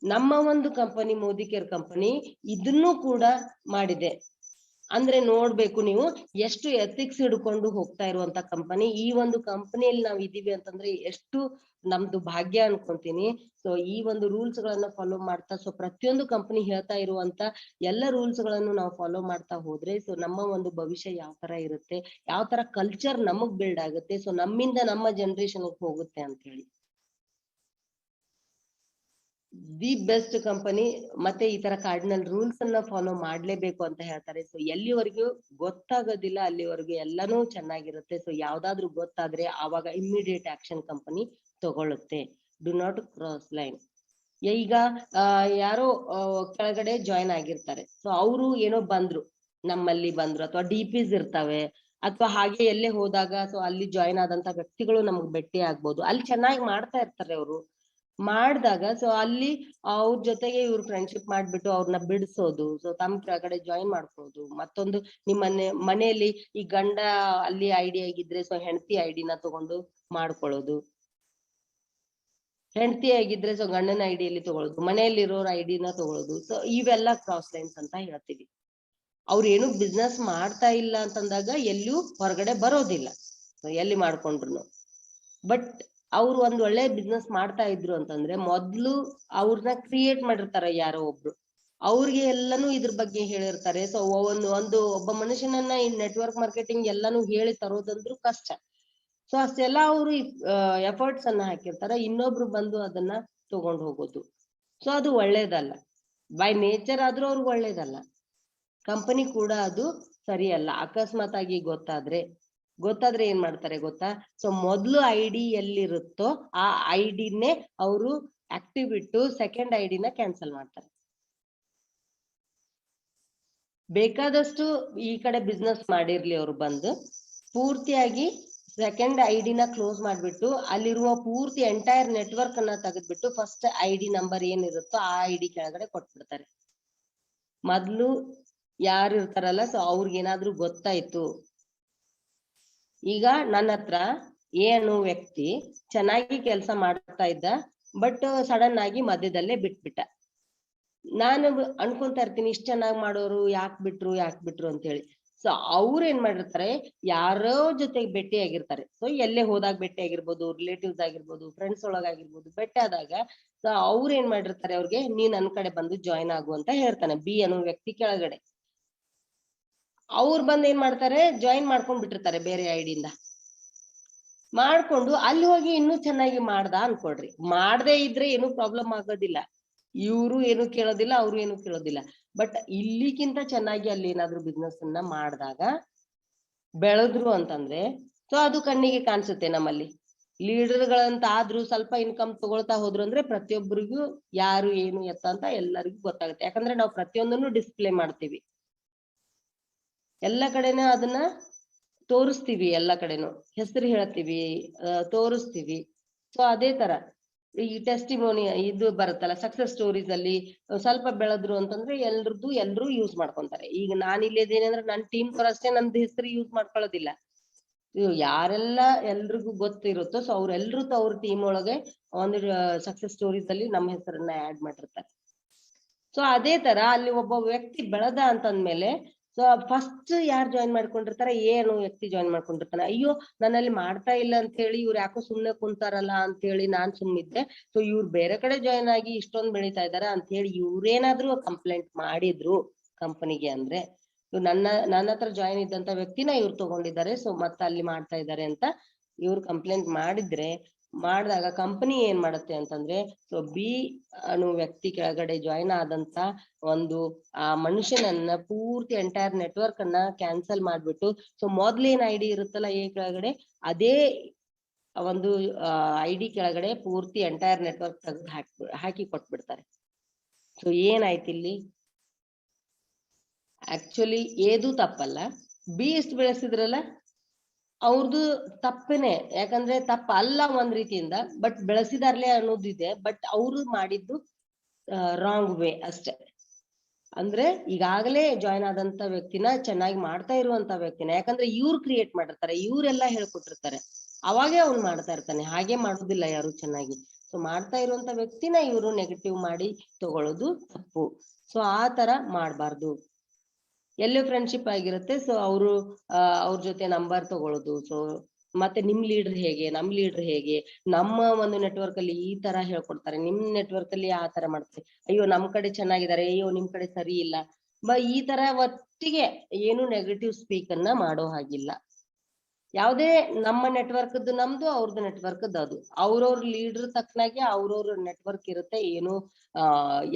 ನಮ್ಮ ಒಂದು ಕಂಪನಿ ಮೋದಿ ಕೇರ್ ಕಂಪನಿ ಇದನ್ನು ಕೂಡ ಮಾಡಿದೆ ಅಂದ್ರೆ ನೋಡ್ಬೇಕು ನೀವು ಎಷ್ಟು ಎಥಿಕ್ಸ್ ಹಿಡ್ಕೊಂಡು ಹೋಗ್ತಾ ಇರುವಂತ ಕಂಪನಿ. ಈ ಒಂದು ಕಂಪನಿಯಲ್ಲಿ ನಾವ್ ಇದೀವಿ ಅಂತಂದ್ರೆ ಎಷ್ಟು ನಮ್ದು ಭಾಗ್ಯ ಅನ್ಕೊಂತೀನಿ. ಸೊ ಈ ಒಂದು ರೂಲ್ಸ್ ಗಳನ್ನ ಫಾಲೋ ಮಾಡ್ತಾ, ಸೊ ಪ್ರತಿಯೊಂದು ಕಂಪನಿ ಹೇಳ್ತಾ ಇರುವಂತ ಎಲ್ಲ ರೂಲ್ಸ್ ಗಳನ್ನು ನಾವು ಫಾಲೋ ಮಾಡ್ತಾ ಹೋದ್ರೆ ಸೊ ನಮ್ಮ ಒಂದು ಭವಿಷ್ಯ ಯಾವ ತರ ಇರುತ್ತೆ, ಯಾವ ತರ ಕಲ್ಚರ್ ನಮಗ್ ಬಿಲ್ಡ್ ಆಗುತ್ತೆ, ಸೊ ನಮ್ಮಿಂದ ನಮ್ಮ ಜನರೇಷನ್ ಹೋಗುತ್ತೆ ಅಂತ ಹೇಳಿ ದಿ ಬೆಸ್ಟ್ ಕಂಪನಿ. ಮತ್ತೆ ಈ ತರ ಕಾರ್ಡಿನಲ್ ರೂಲ್ಸ್ ಅನ್ನ ಫಾಲೋ ಮಾಡ್ಲೇಬೇಕು ಅಂತ ಹೇಳ್ತಾರೆ. ಸೊ ಎಲ್ಲಿವರೆಗೂ ಗೊತ್ತಾಗೋದಿಲ್ಲ ಅಲ್ಲಿವರೆಗೂ ಎಲ್ಲಾನು ಚೆನ್ನಾಗಿರುತ್ತೆ. ಸೊ ಯಾವ್ದಾದ್ರು ಗೊತ್ತಾದ್ರೆ ಆವಾಗ ಇಮ್ಮಿಡಿಯೇಟ್ ಆಕ್ಷನ್ ಕಂಪನಿ ತಗೊಳುತ್ತೆ. Do not cross line. ಈಗ ಯಾರೋ ಕೆಳಗಡೆ ಜಾಯಿನ್ ಆಗಿರ್ತಾರೆ, ಸೊ ಅವರು ಏನೋ ಬಂದ್ರು, ನಮ್ಮಲ್ಲಿ ಬಂದ್ರು, ಅಥವಾ ಡಿಪಿಸ್ ಇರ್ತವೆ, ಅಥವಾ ಹಾಗೆ ಎಲ್ಲೇ ಹೋದಾಗ ಸೊ ಅಲ್ಲಿ ಜಾಯಿನ್ ಆದಂತ ವ್ಯಕ್ತಿಗಳು ನಮಗ್ ಭೇಟಿ ಆಗ್ಬೋದು. ಅಲ್ಲಿ ಚೆನ್ನಾಗಿ ಮಾಡ್ತಾ ಇರ್ತಾರೆ ಅವರು, ಮಾಡಿದಾಗ ಸೊ ಅಲ್ಲಿ ಅವ್ರ ಜೊತೆಗೆ ಇವ್ರು ಫ್ರೆಂಡ್ಶಿಪ್ ಮಾಡ್ಬಿಟ್ಟು ಅವ್ರನ್ನ ಬಿಡಿಸೋದು, ಸೊ ತಮ್ಮ ಕೆಳಗಡೆ ಜಾಯಿನ್ ಮಾಡ್ಕೊಳ್ಳೋದು. ಮತ್ತೊಂದು ನಿಮ್ಮ ಮನೆಯಲ್ಲಿ ಈ ಗಂಡ ಅಲ್ಲಿ ಐಡಿ ಆಗಿದ್ರೆ ಸೊ ಹೆಂಡತಿ ಐಡಿನ ತಗೊಂಡು ಮಾಡ್ಕೊಳ್ಳೋದು, ಹೆಂಡತಿ ಆಗಿದ್ರೆ ಸೊ ಗಂಡನ ಐಡಿಯಲ್ಲಿ ತಗೊಳ್ಳೋದು, ಮನೆಯಲ್ಲಿರೋರ್ ಐಡಿನ ತಗೊಳ್ಳೋದು. ಸೊ ಇವೆಲ್ಲ ಕ್ರಾಸ್ ಲೈನ್ಸ್ ಅಂತ ಹೇಳ್ತೀವಿ. ಅವ್ರು ಏನು ಬಿಸ್ನೆಸ್ ಮಾಡ್ತಾ ಇಲ್ಲ ಅಂತಂದಾಗ ಎಲ್ಲೂ ಹೊರಗಡೆ ಬರೋದಿಲ್ಲ, ಸೊ ಎಲ್ಲಿ ಮಾಡ್ಕೊಂಡ್ರು. ಬಟ್ ಅವ್ರು ಒಂದ್ ಒಳ್ಳೆ ಬಿಸ್ನೆಸ್ ಮಾಡ್ತಾ ಇದ್ರು ಅಂತಂದ್ರೆ ಮೊದ್ಲು ಅವ್ರನ್ನ ಕ್ರಿಯೇಟ್ ಮಾಡಿರ್ತಾರೆ ಯಾರೋ ಒಬ್ರು, ಅವ್ರಿಗೆ ಎಲ್ಲಾನು ಇದ್ರ ಬಗ್ಗೆ ಹೇಳಿರ್ತಾರೆ. ಸೊ ಒಬ್ಬ ಮನುಷ್ಯನನ್ನ ಈ ನೆಟ್ವರ್ಕ್ ಮಾರ್ಕೆಟಿಂಗ್ ಎಲ್ಲಾನು ಹೇಳಿ ತರೋದಂದ್ರು ಕಷ್ಟ. ಸೊ ಅಷ್ಟೆಲ್ಲ ಅವರು ಎಫರ್ಟ್ಸ್ ಅನ್ನ ಹಾಕಿರ್ತಾರೆ, ಇನ್ನೊಬ್ರು ಬಂದು ಅದನ್ನ ತಗೊಂಡು ಹೋಗೋದು. ಸೊ ಅದು ಒಳ್ಳೇದಲ್ಲ, ಬೈ ನೇಚರ್ ಆದ್ರೂ ಅವ್ರಿಗೆ ಒಳ್ಳೇದಲ್ಲ, ಕಂಪನಿ ಕೂಡ ಅದು ಸರಿಯಲ್ಲ. ಅಕಸ್ಮಾತ್ ಆಗಿ ಗೊತ್ತಾದ್ರೆ ಏನ್ ಮಾಡ್ತಾರೆ ಗೊತ್ತಾ? ಸೊ ಮೊದ್ಲು ಐಡಿ ಎಲ್ಲಿರುತ್ತೋ ಆ ಐಡಿನೇ ಅವರು ಆಕ್ಟಿವ್ ಇಟ್ಟು ಸೆಕೆಂಡ್ ಐಡಿನ ಕ್ಯಾನ್ಸಲ್ ಮಾಡ್ತಾರೆ. ಬೇಕಾದಷ್ಟು ಈ ಕಡೆ ಬಿಸ್ನೆಸ್ ಮಾಡಿರ್ಲಿ ಅವ್ರು ಬಂದು ಪೂರ್ತಿಯಾಗಿ ಸೆಕೆಂಡ್ ಐಡಿನ ಕ್ಲೋಸ್ ಮಾಡ್ಬಿಟ್ಟು ಅಲ್ಲಿರುವ ಪೂರ್ತಿ ಎಂಟೈರ್ ನೆಟ್ವರ್ಕ್ ಅನ್ನ ತೆಗೆದ್ಬಿಟ್ಟು ಫಸ್ಟ್ ಐಡಿ ನಂಬರ್ ಏನಿರುತ್ತೋ ಆ ಐಡಿ ಕೆಳಗಡೆ ಕೊಟ್ಬಿಡ್ತಾರೆ. ಮೊದ್ಲು ಯಾರು ಇರ್ತಾರಲ್ಲ ಸೊ ಅವ್ರಿಗೆ ಏನಾದ್ರೂ ಗೊತ್ತಾಯ್ತು, ಈಗ ನನ್ನ ಹತ್ರ ಎ ಅನ್ನೋ ವ್ಯಕ್ತಿ ಚೆನ್ನಾಗಿ ಕೆಲಸ ಮಾಡ್ತಾ ಇದ್ದ, ಬಟ್ ಸಡನ್ ಆಗಿ ಮಧ್ಯದಲ್ಲೇ ಬಿಟ್ಬಿಟ್ಟ. ನಾನು ಅನ್ಕೊಂತಾ ಇರ್ತೀನಿ ಇಷ್ಟ ಚೆನ್ನಾಗಿ ಮಾಡೋರು ಯಾಕೆ ಬಿಟ್ರು ಅಂತ ಹೇಳಿ. ಸೊ ಅವ್ರು ಏನ್ ಮಾಡಿರ್ತಾರೆ, ಯಾರೋ ಜೊತೆಗೆ ಭೇಟಿ ಆಗಿರ್ತಾರೆ. ಸೊ ಎಲ್ಲೇ ಹೋದಾಗ ಭೇಟಿ ಆಗಿರ್ಬೋದು, ರಿಲೇಟಿವ್ಸ್ ಆಗಿರ್ಬೋದು, ಫ್ರೆಂಡ್ಸ್ ಒಳಗಾಗಿರ್ಬೋದು, ಭೇಟಿ ಆದಾಗ ಸೊ ಅವ್ರು ಏನ್ ಮಾಡಿರ್ತಾರೆ, ಅವ್ರಿಗೆ ನೀನ್ ನನ್ ಕಡೆ ಬಂದು ಜಾಯಿನ್ ಆಗು ಅಂತ ಹೇಳ್ತಾನೆ ಬಿ ಅನ್ನೋ ವ್ಯಕ್ತಿ ಕೆಳಗಡೆ. ಅವ್ರು ಬಂದ್ ಏನ್ ಮಾಡ್ತಾರೆ, ಜಾಯಿನ್ ಮಾಡ್ಕೊಂಡ್ ಬಿಟ್ಟಿರ್ತಾರೆ ಬೇರೆ ಐಡಿಯಿಂದ ಮಾಡ್ಕೊಂಡು, ಅಲ್ಲಿ ಹೋಗಿ ಇನ್ನೂ ಚೆನ್ನಾಗಿ ಮಾಡ್ದ ಅನ್ಕೊಡ್ರಿ. ಮಾಡದೇ ಇದ್ರೆ ಏನು ಪ್ರಾಬ್ಲಮ್ ಆಗೋದಿಲ್ಲ, ಇವ್ರು ಏನು ಕೇಳೋದಿಲ್ಲ, ಅವ್ರು ಏನು ಕೇಳೋದಿಲ್ಲ. ಬಟ್ ಇಲ್ಲಿಗಿಂತ ಚೆನ್ನಾಗಿ ಅಲ್ಲಿ ಏನಾದ್ರು ಬಿಸ್ನೆಸ್ ಅನ್ನ ಮಾಡಿದಾಗ ಬೆಳೆದ್ರು ಅಂತಂದ್ರೆ ಸೊ ಅದು ಕಣ್ಣಿಗೆ ಕಾಣಿಸುತ್ತೆ. ನಮ್ಮಲ್ಲಿ ಲೀಡರ್ಗಳಂತ ಆದ್ರೂ ಸ್ವಲ್ಪ ಇನ್ಕಮ್ ತಗೊಳ್ತಾ ಹೋದ್ರು ಅಂದ್ರೆ ಪ್ರತಿಯೊಬ್ಬರಿಗೂ ಯಾರು ಏನು ಎತ್ತ ಅಂತ ಎಲ್ಲರಿಗೂ ಗೊತ್ತಾಗುತ್ತೆ. ಯಾಕಂದ್ರೆ ನಾವು ಪ್ರತಿಯೊಂದನ್ನು ಡಿಸ್ಪ್ಲೇ ಮಾಡ್ತೀವಿ, ಎಲ್ಲ ಕಡೆನೂ ಅದನ್ನ ತೋರಿಸ್ತೀವಿ, ಎಲ್ಲ ಕಡೆನೂ ಹೆಸರು ಹೇಳ್ತೀವಿ, ತೋರಿಸ್ತೀವಿ. ಸೊ ಅದೇ ತರ ಈ ಟೆಸ್ಟಿಮೋನಿ ಇದು ಬರುತ್ತಲ್ಲ, ಸಕ್ಸಸ್ ಸ್ಟೋರೀಸ್ ಅಲ್ಲಿ ಸ್ವಲ್ಪ ಬೆಳೆದ್ರು ಅಂತಂದ್ರೆ ಎಲ್ರು ಯೂಸ್ ಮಾಡ್ಕೊಂತಾರೆ. ಈಗ ನಾನು ಇಲ್ಲಿದ್ದೇನೆ ಅಂದ್ರೆ ನನ್ನ ಟೀಮ್ ಅಷ್ಟೇ ನಂದು ಹೆಸರು ಯೂಸ್ ಮಾಡ್ಕೊಳ್ಳೋದಿಲ್ಲ. ಯಾರೆಲ್ಲ ಎಲ್ರಿಗೂ ಗೊತ್ತಿರುತ್ತೋ ಸೊ ಅವ್ರೆಲ್ರು ಅವ್ರ ಟೀಮ್ ಒಳಗೆ ಒಂದು ಸಕ್ಸಸ್ ಸ್ಟೋರೀಸ್ ಅಲ್ಲಿ ನಮ್ಮ ಹೆಸರನ್ನ ಆಡ್ ಮಾಡಿರ್ತಾರೆ. ಸೊ ಅದೇ ತರ ಅಲ್ಲಿ ಒಬ್ಬ ವ್ಯಕ್ತಿ ಬೆಳೆದ ಅಂತಂದ್ಮೇಲೆ ಸೊ ಫಸ್ಟ್ ಯಾರು ಜಾಯಿನ್ ಮಾಡ್ಕೊಂಡಿರ್ತಾರೆ, ಏನು ವ್ಯಕ್ತಿ ಜಾಯಿನ್ ಮಾಡ್ಕೊಂಡಿರ್ತಾನೆ, ಅಯ್ಯೋ ನನ್ನಲ್ಲಿ ಮಾಡ್ತಾ ಇಲ್ಲ ಅಂತ ಹೇಳಿ ಇವ್ರು ಯಾಕೋ ಸುಮ್ನೆ ಕುಂತಾರಲ್ಲ ಅಂತ ಹೇಳಿ ನಾನ್ ಸುಮ್ನಿದ್ದೆ, ಸೊ ಇವ್ರು ಬೇರೆ ಕಡೆ ಜಾಯಿನ್ ಆಗಿ ಇಷ್ಟೊಂದು ಬೆಳೀತಾ ಇದಾರ ಅಂತ ಹೇಳಿ ಇವ್ರೇನಾದ್ರೂ ಕಂಪ್ಲೇಂಟ್ ಮಾಡಿದ್ರು ಕಂಪನಿಗೆ ಅಂದ್ರೆ ನನ್ನ ಹತ್ರ ಜಾಯಿನ್ ಇದ್ದಂತ ವ್ಯಕ್ತಿನ ಇವ್ರು ತಗೊಂಡಿದ್ದಾರೆ, ಸೊ ಮತ್ತೆ ಅಲ್ಲಿ ಮಾಡ್ತಾ ಇದ್ದಾರೆ ಅಂತ ಇವ್ರು ಕಂಪ್ಲೇಂಟ್ ಮಾಡಿದಾಗ ಕಂಪನಿ ಏನ್ ಮಾಡುತ್ತೆ ಅಂತಂದ್ರೆ, ಸೊ ಬಿ ಅನ್ನೋ ವ್ಯಕ್ತಿ ಕೆಳಗಡೆ ಜಾಯಿನ್ ಆದಂತ ಒಂದು ಆ ಮನುಷ್ಯನನ್ನ ಪೂರ್ತಿ ಎಂಟೈರ್ ನೆಟ್ವರ್ಕ್ ಅನ್ನ ಕ್ಯಾನ್ಸಲ್ ಮಾಡ್ಬಿಟ್ಟು, ಸೊ ಮೊದ್ಲೇನ್ ಐಡಿ ಇರುತ್ತಲ್ಲ ಎ ಕೆಳಗಡೆ ಅದೇ ಒಂದು ಐಡಿ ಕೆಳಗಡೆ ಪೂರ್ತಿ ಎಂಟೈರ್ ನೆಟ್ವರ್ಕ್ ತೆಗೆದು ಹಾಕಿ ಕೊಟ್ಬಿಡ್ತಾರೆ. ಸೊ ಏನಾಯ್ತು ಇಲ್ಲಿ, ಆಕ್ಚುಲಿ ಏದು ತಪ್ಪಲ್ಲ, ಬಿ ಎಷ್ಟು ಬೆಳೆಸಿದ್ರಲ್ಲ ಅವ್ರದ್ದು ತಪ್ಪೇನೆ. ಯಾಕಂದ್ರೆ ತಪ್ಪ ಅಲ್ಲ ಒಂದ್ ರೀತಿಯಿಂದ, ಬಟ್ ಬೆಳೆಸಿದಾರ್ಲೆ ಅನ್ನೋದಿದೆ, ಬಟ್ ಅವರು ಮಾಡಿದ್ದು ರಾಂಗ್ ವೇ ಅಷ್ಟೇ. ಅಂದ್ರೆ ಈಗಾಗಲೇ ಜಾಯಿನ್ ಆದಂತ ವ್ಯಕ್ತಿನ ಚೆನ್ನಾಗಿ ಮಾಡ್ತಾ ಇರುವಂತ ವ್ಯಕ್ತಿನ, ಯಾಕಂದ್ರೆ ಇವ್ರು ಕ್ರಿಯೇಟ್ ಮಾಡಿರ್ತಾರೆ, ಇವರೆಲ್ಲ ಹೇಳ್ಕೊಟ್ಟಿರ್ತಾರೆ, ಅವಾಗೇ ಅವ್ನು ಮಾಡ್ತಾ ಇರ್ತಾನೆ. ಹಾಗೆ ಮಾಡೋದಿಲ್ಲ ಯಾರು ಚೆನ್ನಾಗಿ. ಸೊ ಮಾಡ್ತಾ ಇರುವಂತ ವ್ಯಕ್ತಿನ ಇವರು ನೆಗೆಟಿವ್ ಮಾಡಿ ತಗೊಳ್ಳೋದು ತಪ್ಪು. ಸೊ ಆ ತರ ಮಾಡ್ಬಾರ್ದು. ಎಲ್ಲೋ ಫ್ರೆಂಡ್ಶಿಪ್ ಆಗಿರುತ್ತೆ, ಸೊ ಅವ್ರ ಜೊತೆ ನಂಬರ್ ತಗೊಳ್ಳೋದು. ಸೊ ಮತ್ತೆ ನಿಮ್ ಲೀಡರ್ ಹೇಗೆ, ನಮ್ ಲೀಡರ್ ಹೇಗೆ, ನಮ್ಮ ಒಂದು ನೆಟ್ವರ್ಕ್ ಅಲ್ಲಿ ಈ ತರ ಹೇಳ್ಕೊಡ್ತಾರೆ, ನಿಮ್ ನೆಟ್ವರ್ಕ್ ಅಲ್ಲಿ ಆ ತರ ಮಾಡ್ತಾರೆ, ಅಯ್ಯೋ ನಮ್ ಕಡೆ ಚೆನ್ನಾಗಿದ್ದಾರೆ, ಅಯ್ಯೋ ನಿಮ್ ಕಡೆ ಸರಿ ಇಲ್ಲ, ಈ ತರ ಒಟ್ಟಿಗೆ ಏನು ನೆಗೆಟಿವ್ ಸ್ಪೀಕ್ ಅನ್ನ ಮಾಡೋ ಹಾಗಿಲ್ಲ. ಯಾವ್ದೇ ನಮ್ಮ ನೆಟ್ವರ್ಕ್ ನಮ್ದು, ಅವ್ರದ್ದು ನೆಟ್ವರ್ಕ್ ಅದು, ಅವ್ರವ್ರ ಲೀಡರ್ ತಕ್ಕನಾಗೆ ಅವ್ರವ್ರ ನೆಟ್ವರ್ಕ್ ಇರುತ್ತೆ. ಏನು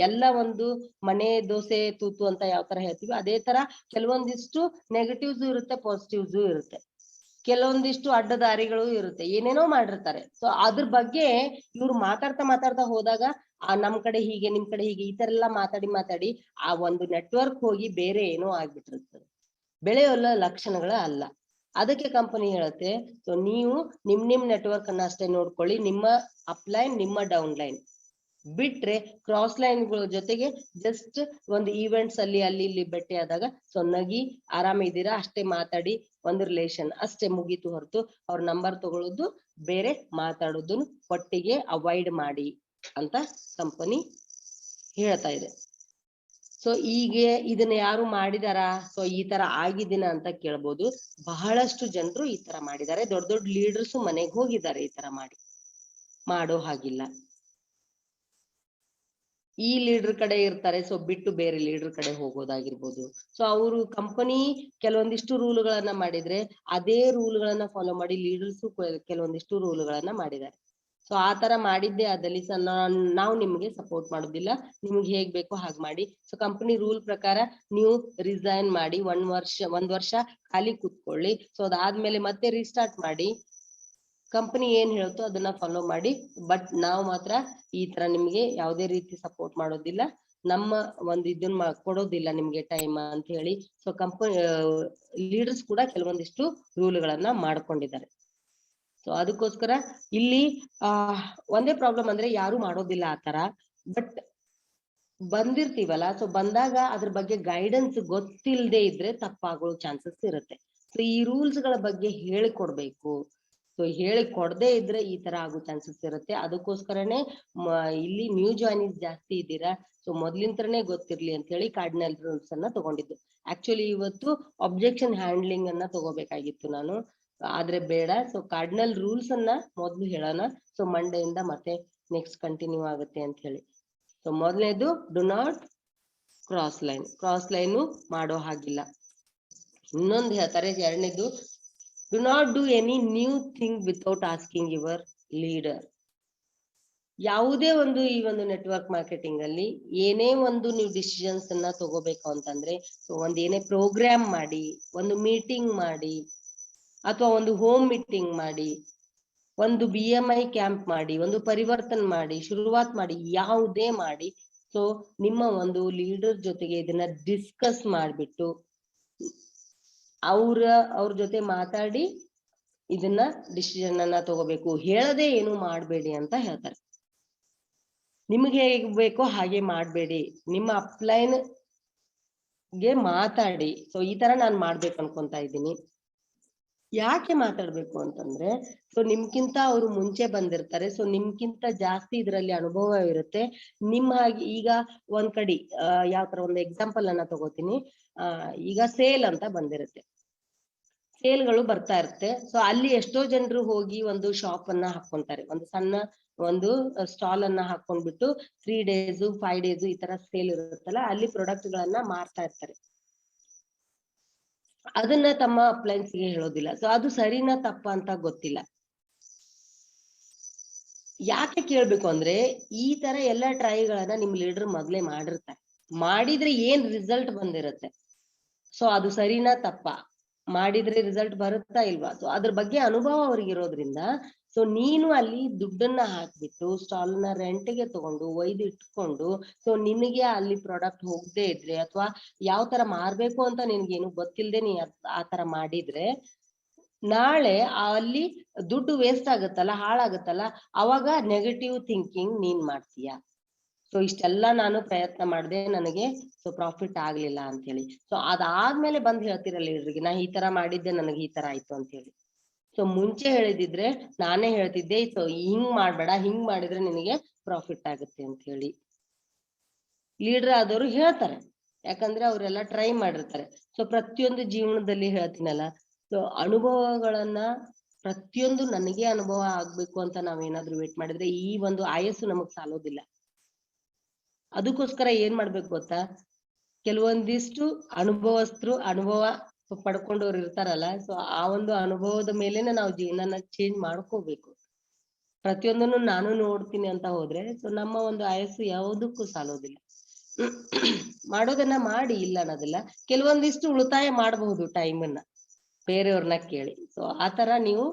ಎಲ್ಲ ಒಂದು ಮನೆ ದೋಸೆ ತೂತು ಅಂತ ಯಾವ ತರ ಹೇಳ್ತೀವಿ ಅದೇ ತರ ಕೆಲವೊಂದಿಷ್ಟು ನೆಗೆಟಿವ್ಸ್ ಇರುತ್ತೆ, ಪಾಸಿಟಿವ್ಸ್ ಇರುತ್ತೆ, ಕೆಲವೊಂದಿಷ್ಟು ಅಡ್ಡದಾರಿಗಳು ಇರುತ್ತೆ, ಏನೇನೋ ಮಾಡಿರ್ತಾರೆ. ಸೊ ಅದ್ರ ಬಗ್ಗೆ ಇವ್ರು ಮಾತಾಡ್ತಾ ಹೋದಾಗ ನಮ್ ಕಡೆ ಹೀಗೆ, ನಿಮ್ ಕಡೆ ಹೀಗೆ, ಈ ತರ ಎಲ್ಲ ಮಾತಾಡಿ ಆ ಒಂದು ನೆಟ್ವರ್ಕ್ ಹೋಗಿ ಬೇರೆ ಏನೋ ಆಗ್ಬಿಟ್ಟಿರ್ತದೆ, ಬೆಳೆಯೋಲ್ಲ ಲಕ್ಷಣಗಳ ಅಲ್ಲ. ಅದಕ್ಕೆ ಕಂಪನಿ ಹೇಳುತ್ತೆ, ಸೊ ನೀವು ನಿಮ್ ನೆಟ್ವರ್ಕ್ ಅನ್ನ ಅಷ್ಟೇ ನೋಡ್ಕೊಳ್ಳಿ, ನಿಮ್ಮ ಅಪ್ಲೈನ್ ನಿಮ್ಮ ಡೌನ್ ಲೈನ್ ಬಿಟ್ರೆ ಕ್ರಾಸ್ ಲೈನ್ಗಳ ಜೊತೆಗೆ ಜಸ್ಟ್ ಒಂದು ಈವೆಂಟ್ಸ್ ಅಲ್ಲಿ ಇಲ್ಲಿ ಭೇಟಿ ಆದಾಗ ಸೊ ನಗಿ ಆರಾಮಿದ್ದೀರಾ ಅಷ್ಟೇ ಮಾತಾಡಿ, ಒಂದು ರಿಲೇಷನ್ ಅಷ್ಟೇ ಮುಗೀತು ಹೊರತು ಅವ್ರ ನಂಬರ್ ತಗೊಳ್ಳೋದು ಬೇರೆ ಮಾತಾಡೋದನ್ನು ಒಟ್ಟಿಗೆ ಅವಾಯ್ಡ್ ಮಾಡಿ ಅಂತ ಕಂಪನಿ ಹೇಳ್ತಾ ಇದೆ. ಸೊ ಈಗ ಇದನ್ನ ಯಾರು ಮಾಡಿದಾರ, ಸೊ ಈ ತರ ಆಗಿದ್ದೀನ ಅಂತ ಕೇಳ್ಬೋದು. ಬಹಳಷ್ಟು ಜನರು ಈ ತರ ಮಾಡಿದ್ದಾರೆ, ದೊಡ್ಡ ದೊಡ್ಡ ಲೀಡರ್ಸ್ ಮನೆಗೆ ಹೋಗಿದ್ದಾರೆ ಈ ತರ ಮಾಡೋ ಹಾಗಿಲ್ಲ. ಈ ಲೀಡರ್ ಕಡೆ ಇರ್ತಾರೆ, ಸೊ ಬಿಟ್ಟು ಬೇರೆ ಲೀಡರ್ ಕಡೆ ಹೋಗೋದಾಗಿರ್ಬೋದು. ಸೊ ಅವರು ಕಂಪನಿ ಕೆಲವೊಂದಿಷ್ಟು ರೂಲ್ಗಳನ್ನ ಮಾಡಿದ್ರೆ ಅದೇ ರೂಲ್ಗಳನ್ನ ಫಾಲೋ ಮಾಡಿ ಲೀಡರ್ಸ್ ಕೆಲವೊಂದಿಷ್ಟು ರೂಲ್ಗಳನ್ನ ಮಾಡಿದ್ದಾರೆ. ಸೊ ಆ ತರ ಮಾಡಿದ್ದೆ ಆದಲ್ಲಿ ನಾವು ನಿಮ್ಗೆ ಸಪೋರ್ಟ್ ಮಾಡೋದಿಲ್ಲ, ನಿಮ್ಗೆ ಹೇಗ್ ಬೇಕೋ ಹಾಗೆ ಮಾಡಿ. ಸೊ ಕಂಪನಿ ರೂಲ್ ಪ್ರಕಾರ ನೀವು ರಿಸೈನ್ ಮಾಡಿ ಒಂದ್ ವರ್ಷ ಖಾಲಿ ಕೂತ್ಕೊಳ್ಳಿ. ಸೊ ಅದಾದ್ಮೇಲೆ ಮತ್ತೆ ರೀಸ್ಟಾರ್ಟ್ ಮಾಡಿ, ಕಂಪನಿ ಏನ್ ಹೇಳ್ತೋ ಅದನ್ನ ಫಾಲೋ ಮಾಡಿ. ಬಟ್ ನಾವು ಮಾತ್ರ ಈ ತರ ನಿಮ್ಗೆ ಯಾವುದೇ ರೀತಿ ಸಪೋರ್ಟ್ ಮಾಡೋದಿಲ್ಲ, ನಮ್ಮ ಒಂದು ಇದನ್ನ ಕೊಡೋದಿಲ್ಲ ನಿಮ್ಗೆ ಟೈಮ್ ಅಂತ ಹೇಳಿ. ಸೊ ಕಂಪನಿ ಲೀಡರ್ಸ್ ಕೂಡ ಕೆಲವೊಂದಿಷ್ಟು ರೂಲ್ಗಳನ್ನ ಮಾಡ್ಕೊಂಡಿದ್ದಾರೆ. ಸೊ ಅದಕ್ಕೋಸ್ಕರ ಇಲ್ಲಿ ಒಂದೇ ಪ್ರಾಬ್ಲಮ್ ಅಂದ್ರೆ ಯಾರು ಮಾಡೋದಿಲ್ಲ ಆ ತರ. ಬಟ್ ಬಂದಿರ್ತೀವಲ್ಲ, ಸೊ ಬಂದಾಗ ಅದ್ರ ಬಗ್ಗೆ ಗೈಡೆನ್ಸ್ ಗೊತ್ತಿಲ್ಲದೆ ಇದ್ರೆ ತಪ್ಪಾಗೋ ಚಾನ್ಸಸ್ ಇರುತ್ತೆ. ಸೊ ಈ ರೂಲ್ಸ್ ಗಳ ಬಗ್ಗೆ ಹೇಳಿಕೊಡ್ಬೇಕು. ಸೊ ಹೇಳಿಕೊಡದೇ ಇದ್ರೆ ಈ ತರ ಆಗೋ ಚಾನ್ಸಸ್ ಇರುತ್ತೆ. ಅದಕ್ಕೋಸ್ಕರನೇ ಇಲ್ಲಿ ನ್ಯೂ ಜಾಯಿನಿಂಗ್ ಜಾಸ್ತಿ ಇದ್ದೀರಾ, ಸೊ ಮೊದ್ಲಿಂತ್ರನೇ ಗೊತ್ತಿರ್ಲಿ ಅಂತ ಹೇಳಿ ಕಾರ್ಡಿನಲ್ ರೂಲ್ಸ್ ಅನ್ನ ತಗೊಂಡಿದ್ದು. ಆಕ್ಚುಲಿ ಇವತ್ತು ಅಬ್ಜೆಕ್ಷನ್ ಹ್ಯಾಂಡ್ಲಿಂಗ್ ಅನ್ನ ತಗೋಬೇಕಾಗಿತ್ತು ನಾನು, ಆದ್ರೆ ಬೇಡ. ಸೊ ಕಾರ್ಡಿನಲ್ ರೂಲ್ಸ್ ಅನ್ನ ಮೊದ್ಲು ಹೇಳೋಣ, ಸೊ ಮಂಡೆಯಿಂದ ಮತ್ತೆ ನೆಕ್ಸ್ಟ್ ಕಂಟಿನ್ಯೂ ಆಗುತ್ತೆ ಅಂತ ಹೇಳಿ. ಸೊ ಮೊದಲನೇದು ಡು ನಾಟ್ ಕ್ರಾಸ್ ಲೈನ್ ಮಾಡೋ ಹಾಗಿಲ್ಲ. ಇನ್ನೊಂದು ಹೇಳ್ತಾರೆ, ಎರಡನೇದು, do not do any new thing without asking your leader. ಯಾವುದೇ ಒಂದು ಈ ಒಂದು ನೆಟ್ವರ್ಕ್ ಮಾರ್ಕೆಟಿಂಗ್ ಅಲ್ಲಿ ಏನೇ ಒಂದು ನೀವು ಡಿಸಿಷನ್ಸ್ ಅನ್ನ ತಗೋಬೇಕು ಅಂತಂದ್ರೆ, ಸೊ ಒಂದ್ ಏನೇ ಪ್ರೋಗ್ರಾಮ್ ಮಾಡಿ, ಒಂದು ಮೀಟಿಂಗ್ ಮಾಡಿ, ಅಥವಾ ಒಂದು ಹೋಮ್ ಮೀಟಿಂಗ್ ಮಾಡಿ, ಒಂದು BMI ಕ್ಯಾಂಪ್ ಮಾಡಿ, ಒಂದು ಪರಿವರ್ತನೆ ಮಾಡಿ, ಶುರುವಾತ್ ಮಾಡಿ, ಯಾವುದೇ ಮಾಡಿ, ಸೊ ನಿಮ್ಮ ಒಂದು ಲೀಡರ್ ಜೊತೆಗೆ ಇದನ್ನ ಡಿಸ್ಕಸ್ ಮಾಡ್ಬಿಟ್ಟು ಅವ್ರ ಜೊತೆ ಮಾತಾಡಿ ಇದನ್ನ ಡಿಸಿಷನ್ ಅನ್ನ ತಗೋಬೇಕು. ಹೇಳದೆ ಏನು ಮಾಡ್ಬೇಡಿ ಅಂತ ಹೇಳ್ತಾರೆ. ನಿಮ್ಗೆ ಹೇಗ್ ಬೇಕೋ ಹಾಗೆ ಮಾಡ್ಬೇಡಿ, ನಿಮ್ಮ ಅಪ್ಲೈನ್ ಗೆ ಮಾತಾಡಿ. ಸೊ ಈ ತರ ನಾನ್ ಮಾಡ್ಬೇಕು ಅನ್ಕೊಂತ ಇದ್ದೀನಿ. ಯಾಕೆ ಮಾತಾಡ್ಬೇಕು ಅಂತಂದ್ರೆ, ಸೊ ನಿಮ್ಗಿಂತ ಅವ್ರು ಮುಂಚೆ ಬಂದಿರ್ತಾರೆ, ಸೊ ನಿಮ್ಗಿಂತ ಜಾಸ್ತಿ ಇದ್ರಲ್ಲಿ ಅನುಭವ ಇರುತ್ತೆ. ನಿಮ್ಮ ಹಾಗೆ ಈಗ ಒಂದ್ ಕಡೆ ಯಾವ ತರ ಒಂದು ಎಕ್ಸಾಂಪಲ್ ಅನ್ನ ತಗೋತೀನಿ. ಈಗ ಸೇಲ್ ಅಂತ ಬಂದಿರುತ್ತೆ, ಸೇಲ್ಗಳು ಬರ್ತಾ ಇರುತ್ತೆ. ಸೊ ಅಲ್ಲಿ ಎಷ್ಟೋ ಜನರು ಹೋಗಿ ಒಂದು ಶಾಪ್ ಅನ್ನ ಹಾಕೊಂತಾರೆ, ಒಂದು ಸಣ್ಣ ಒಂದು ಸ್ಟಾಲ್ ಅನ್ನ ಹಾಕೊಂಡ್ಬಿಟ್ಟು 3 days 5 days ಈ ತರ ಸೇಲ್ ಇರುತ್ತಲ್ಲ, ಅಲ್ಲಿ ಪ್ರಾಡಕ್ಟ್ ಗಳನ್ನ ಮಾರ್ತಾ ಇರ್ತಾರೆ. ಅದನ್ನ ತಮ್ಮ ಅಪ್ಲೈನ್ಸ್ ಗೆ ಹೇಳೋದಿಲ್ಲ. ಸೊ ಅದು ಸರಿನಾ ತಪ್ಪ ಅಂತ ಗೊತ್ತಿಲ್ಲ. ಯಾಕೆ ಕೇಳ್ಬೇಕು ಅಂದ್ರೆ, ಈ ತರ ಎಲ್ಲಾ ಟ್ರೈಗಳನ್ನ ನಿಮ್ ಲೀಡರ್ ಮೊದ್ಲೇ ಮಾಡಿರ್ತಾರೆ. ಮಾಡಿದ್ರೆ ಏನ್ ರಿಸಲ್ಟ್ ಬಂದಿರುತ್ತೆ, ಸೊ ಅದು ಸರಿನಾ ತಪ್ಪ, ಮಾಡಿದ್ರೆ ರಿಸಲ್ಟ್ ಬರುತ್ತಾ ಇಲ್ವಾ, ಸೊ ಅದ್ರ ಬಗ್ಗೆ ಅನುಭವ ಅವ್ರಿಗೆ ಇರೋದ್ರಿಂದ, ಸೊ ನೀನು ಅಲ್ಲಿ ದುಡ್ಡನ್ನ ಹಾಕ್ಬಿಟ್ಟು ಸ್ಟಾಲ್ ನ ರೆಂಟ್ಗೆ ತಗೊಂಡು ಒಯ್ದು ಇಟ್ಕೊಂಡು, ಸೊ ನಿನಗೆ ಅಲ್ಲಿ ಪ್ರಾಡಕ್ಟ್ ಹೋಗದೆ ಇದ್ರೆ, ಅಥವಾ ಯಾವ ತರ ಮಾರ್ಬೇಕು ಅಂತ ನಿನ್ಗೇನು ಗೊತ್ತಿಲ್ಲದೆ ನೀ ಆ ತರ ಮಾಡಿದ್ರೆ, ನಾಳೆ ಅಲ್ಲಿ ದುಡ್ಡು ವೇಸ್ಟ್ ಆಗುತ್ತಲ್ಲ, ಹಾಳಾಗುತ್ತಲ್ಲ, ಅವಾಗ ನೆಗೆಟಿವ್ ಥಿಂಕಿಂಗ್ ನೀನ್ ಮಾಡ್ತೀಯ. ಸೊ ಇಷ್ಟೆಲ್ಲ ನಾನು ಪ್ರಯತ್ನ ಮಾಡಿದೆ, ನನಗೆ ಸೊ ಪ್ರಾಫಿಟ್ ಆಗ್ಲಿಲ್ಲ ಅಂತ ಹೇಳಿ. ಸೊ ಅದಾದ್ಮೇಲೆ ಬಂದ್ ಹೇಳ್ತಿರಲ್ಲ ಲೀಡರ್ಗೆ, ನಾ ಈ ತರ ಮಾಡಿದ್ದೆ, ನನಗೆ ಈ ತರ ಆಯ್ತು ಅಂತ ಹೇಳಿ. ಸೊ ಮುಂಚೆ ಹೇಳಿದಿದ್ರೆ ನಾನೇ ಹೇಳ್ತಿದ್ದೆ, ಸೊ ಹಿಂಗ್ ಮಾಡ್ಬೇಡ, ಹಿಂಗ್ ಮಾಡಿದ್ರೆ ನಿನಗೆ ಪ್ರಾಫಿಟ್ ಆಗುತ್ತೆ ಅಂತ ಹೇಳಿ. ಲೀಡರ್ ಆದವರು ಹೇಳ್ತಾರೆ, ಯಾಕಂದ್ರೆ ಅವರೆಲ್ಲ ಟ್ರೈ ಮಾಡಿರ್ತಾರೆ. ಸೊ ಪ್ರತಿಯೊಂದು ಜೀವನದಲ್ಲಿ ಹೇಳ್ತೀನಲ್ಲ, ಸೊ ಅನುಭವಗಳನ್ನ ಪ್ರತಿಯೊಂದು ನನಗೆ ಅನುಭವ ಆಗ್ಬೇಕು ಅಂತ ನಾವೇನಾದ್ರೂ ವೇಟ್ ಮಾಡಿದ್ರೆ ಈ ಒಂದು ಆಯಸ್ಸು ನಮಗ್ ಸಾಲೋದಿಲ್ಲ. ಅದಕ್ಕೋಸ್ಕರ ಏನ್ ಮಾಡ್ಬೇಕು ಗೊತ್ತಾ, ಕೆಲವೊಂದಿಷ್ಟು ಅನುಭವ ಪಡ್ಕೊಂಡವ್ರು ಇರ್ತಾರಲ್ಲ, ಸೊ ಆ ಒಂದು ಅನುಭವದ ಮೇಲೆನೆ ನಾವು ಜೀವನನ ಚೇಂಜ್ ಮಾಡ್ಕೋಬೇಕು. ಪ್ರತಿಯೊಂದನ್ನು ನಾನು ನೋಡ್ತೀನಿ ಅಂತ ಹೋದ್ರೆ, ಸೊ ನಮ್ಮ ಒಂದು ಆಯಸ್ಸು ಯಾವುದಕ್ಕೂ ಸಾಲೋದಿಲ್ಲ. ಮಾಡೋದನ್ನ ಮಾಡಿ, ಇಲ್ಲ ಅನ್ನೋದಿಲ್ಲ. ಕೆಲವೊಂದಿಷ್ಟು ಉಳಿತಾಯ ಮಾಡಬಹುದು ಟೈಮನ್ನ, ಬೇರೆಯವ್ರನ್ನ ಕೇಳಿ. ಸೊ ಆತರ ನೀವು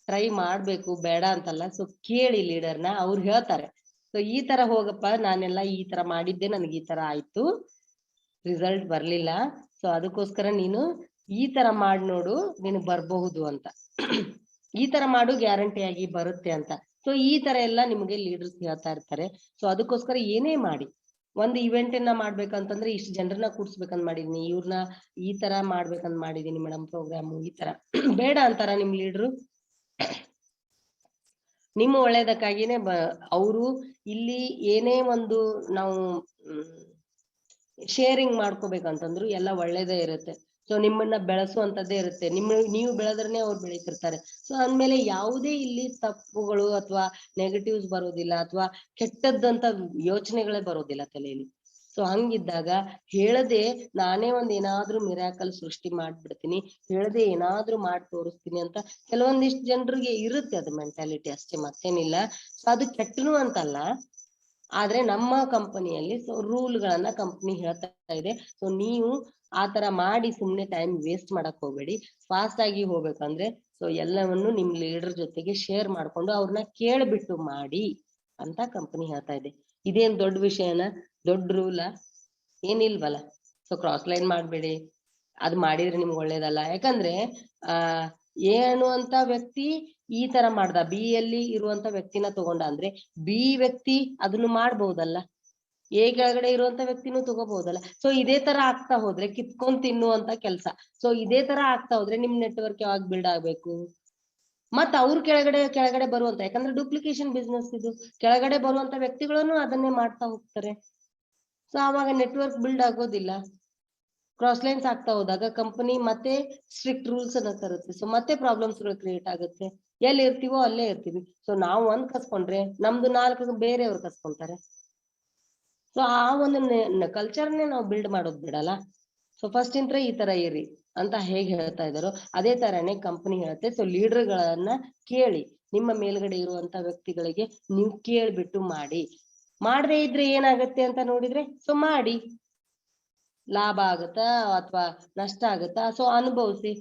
ಟ್ರೈ ಮಾಡ್ಬೇಕು, ಬೇಡ ಅಂತಲ್ಲ. ಸೊ ಕೇಳಿ ಲೀಡರ್ನ, ಅವ್ರು ಹೇಳ್ತಾರೆ, ಸೊ ಈ ತರ ಹೋಗಪ್ಪ, ನಾನೆಲ್ಲ ಈ ತರ ಮಾಡಿದ್ದೆ, ನನಗೆ ಈ ತರ ಆಯ್ತು, ರಿಸಲ್ಟ್ ಬರ್ಲಿಲ್ಲ, ಸೊ ಅದಕ್ಕೋಸ್ಕರ ನೀನು ಈ ತರ ಮಾಡಿ ನೋಡು, ನೀನು ಬರ್ಬಹುದು ಅಂತ. ಈ ತರ ಮಾಡು, ಗ್ಯಾರಂಟಿ ಆಗಿ ಬರುತ್ತೆ ಅಂತ. ಸೊ ಈ ತರ ಎಲ್ಲ ನಿಮ್ಗೆ ಲೀಡರ್ಸ್ ಹೇಳ್ತಾ ಇರ್ತಾರೆ. ಸೊ ಅದಕ್ಕೋಸ್ಕರ ಏನೇ ಮಾಡಿ, ಒಂದು ಇವೆಂಟ್ ಅನ್ನ ಮಾಡ್ಬೇಕಂತಂದ್ರೆ ಇಷ್ಟು ಜನರನ್ನ ಕೂಡ್ಸ್ಬೇಕಂತ ಮಾಡಿದೀನಿ, ಇವ್ರನ್ನ ಈ ತರ ಮಾಡ್ಬೇಕಂತ ಮಾಡಿದೀನಿ ಮೇಡಮ್ ಪ್ರೋಗ್ರಾಮು, ಈ ತರ ಬೇಡ ಅಂತಾರ ನಿಮ್ ಲೀಡ್ರು? ನಿಮ್ಮ ಒಳ್ಳೇದಕ್ಕಾಗಿನೇ ಅವರು ಇಲ್ಲಿ ಏನೇ ಒಂದು ನಾವು ಶೇರಿಂಗ್ ಮಾಡ್ಕೋಬೇಕಂತಂದ್ರು ಎಲ್ಲ ಒಳ್ಳೇದೇ ಇರುತ್ತೆ. ಸೊ ನಿಮ್ಮನ್ನ ಬೆಳೆಸುವಂತದ್ದೇ ಇರುತ್ತೆ. ನೀವು ಬೆಳೆದ್ರನೆ ಅವ್ರು ಬೆಳೀತಿರ್ತಾರೆ. ಸೊ ಅಂದ್ಮೇಲೆ ಯಾವುದೇ ಇಲ್ಲಿ ತಪ್ಪುಗಳು ಅಥವಾ ನೆಗೆಟಿವ್ಸ್ ಬರೋದಿಲ್ಲ, ಅಥವಾ ಕೆಟ್ಟದ್ದಂತ ಯೋಚನೆಗಳೇ ಬರೋದಿಲ್ಲ ತಲೆಯಲ್ಲಿ. ಸೊ ಹಂಗಿದ್ದಾಗ ಹೇಳದೆ ನಾನೇ ಒಂದ್ ಏನಾದ್ರೂ ಮಿರಾಕಲ್ ಸೃಷ್ಟಿ ಮಾಡ್ಬಿಡ್ತೀನಿ, ಹೇಳದೆ ಏನಾದ್ರೂ ಮಾಡಿ ತೋರಿಸ್ತೀನಿ ಅಂತ ಕೆಲವೊಂದಿಷ್ಟು ಜನರಿಗೆ ಇರುತ್ತೆ ಅದು ಮೆಂಟಾಲಿಟಿ, ಅಷ್ಟೇ, ಮತ್ತೇನಿಲ್ಲ. ಸೊ ಅದು ಕೆಟ್ಟನು ಅಂತಲ್ಲ. ಆದ್ರೆ ನಮ್ಮ ಕಂಪನಿಯಲ್ಲಿ ಸೊ ರೂಲ್ಗಳನ್ನ ಕಂಪನಿ ಹೇಳ್ತಾ ಇದೆ. ಸೊ ನೀವು ಆತರ ಮಾಡಿ ಸುಮ್ನೆ ಟೈಮ್ ವೇಸ್ಟ್ ಮಾಡಕ್ ಹೋಗ್ಬೇಡಿ. ಫಾಸ್ಟ್ ಆಗಿ ಹೋಗ್ಬೇಕಂದ್ರೆ ಸೊ ಎಲ್ಲವನ್ನು ನಿಮ್ ಲೀಡರ್ ಜೊತೆಗೆ ಶೇರ್ ಮಾಡ್ಕೊಂಡು ಅವ್ರನ್ನ ಕೇಳ್ಬಿಟ್ಟು ಮಾಡಿ ಅಂತ ಕಂಪನಿ ಹೇಳ್ತಾ ಇದೆ. ಇದೇನ್ ದೊಡ್ಡ ವಿಷಯನ, ದೊಡ್ಡ ರೂಲ ಏನಿಲ್ವಲ್ಲ. ಸೊ ಕ್ರಾಸ್ ಲೈನ್ ಮಾಡ್ಬೇಡಿ, ಅದ್ ಮಾಡಿದ್ರೆ ನಿಮ್ಗೆ ಒಳ್ಳೇದಲ್ಲ. ಯಾಕಂದ್ರೆ ಏನು ಅಂತ ವ್ಯಕ್ತಿ ಈ ತರ ಮಾಡ್ದ, ಬಿ ಯಲ್ಲಿ ಇರುವಂತ ವ್ಯಕ್ತಿನ ತಗೊಂಡ ಅಂದ್ರೆ ಬಿ ವ್ಯಕ್ತಿ ಅದನ್ನು ಮಾಡ್ಬಹುದಲ್ಲ, ಎ ಕೆಳಗಡೆ ಇರುವಂತ ವ್ಯಕ್ತಿನೂ ತಗೋಬಹುದಲ್ಲ. ಸೊ ಇದೇ ತರ ಆಗ್ತಾ ಹೋದ್ರೆ ಕಿತ್ಕೊಂಡ್ ತಿನ್ನುವಂತ ಕೆಲ್ಸ. ಸೊ ಇದೇ ತರ ಆಗ್ತಾ ಹೋದ್ರೆ ನಿಮ್ ನೆಟ್ವರ್ಕ್ ಯಾವಾಗ ಬಿಲ್ಡ್ ಆಗ್ಬೇಕು? ಮತ್ ಅವ್ರ ಕೆಳಗಡೆ ಬರುವಂತ, ಯಾಕಂದ್ರೆ ಡೂಪ್ಲಿಕೇಶನ್ ಬಿಸ್ನೆಸ್ ಇದು, ಕೆಳಗಡೆ ಬರುವಂತ ವ್ಯಕ್ತಿಗಳನ್ನು ಅದನ್ನೇ ಮಾಡ್ತಾ ಹೋಗ್ತಾರೆ. ಸೊ ಆವಾಗ ನೆಟ್ವರ್ಕ್ ಬಿಲ್ಡ್ ಆಗೋದಿಲ್ಲ. ಕ್ರಾಸ್ ಲೈನ್ಸ್ ಆಗ್ತಾ ಹೋದಾಗ ಕಂಪನಿ ಮತ್ತೆ ಸ್ಟ್ರಿಕ್ಟ್ ರೂಲ್ಸ್ ಅನ್ನ ತರುತ್ತೆ. ಸೊ ಮತ್ತೆ ಪ್ರಾಬ್ಲಮ್ಸ್ ಗಳು ಕ್ರಿಯೇಟ್ ಆಗುತ್ತೆ. ಎಲ್ಲಿ ಇರ್ತೀವೋ ಅಲ್ಲೇ ಇರ್ತೀವಿ. ಸೊ ನಾವು ಒಂದ್ ಕಸ್ಕೊಂಡ್ರೆ ನಮ್ದು 4 ಬೇರೆಯವ್ರು ಕಸ್ಕೊಂತಾರೆ. ಸೊ ಆ ಒಂದು ಕಲ್ಚರ್ನೇ ನಾವು ಬಿಲ್ಡ್ ಮಾಡೋದ್ ಬಿಡಲ್ಲ. ಸೊ ಫಸ್ಟ್ ಇಂತ್ರ ಈ ತರ ಇರಿ, ಅಂತ ಹೇಗೆ ಹೇಳ್ತಾ ಇದ್ದಾರೋ ಅದೇ ತರಾನೇ ಕಂಪನಿ ಹೇಳುತ್ತೆ. ಸೊ ಲೀಡರ್ಗಳನ್ನ ಕೇಳಿ, ನಿಮ್ಮ ಮೇಲ್ಗಡೆ ಇರುವಂತ ವ್ಯಕ್ತಿಗಳಿಗೆ ನೀವು ಕೇಳ್ಬಿಟ್ಟು ಮಾಡಿ. ಮಾಡದೇ ಇದ್ರೆ ಏನಾಗತ್ತೆ ಅಂತ ನೋಡಿದ್ರೆ, ಸೊ ಮಾಡಿ, ಲಾಭ ಆಗುತ್ತಾ ಅಥವಾ ನಷ್ಟ ಆಗುತ್ತಾ, ಸೊ ಅನುಭವಿಸಿ.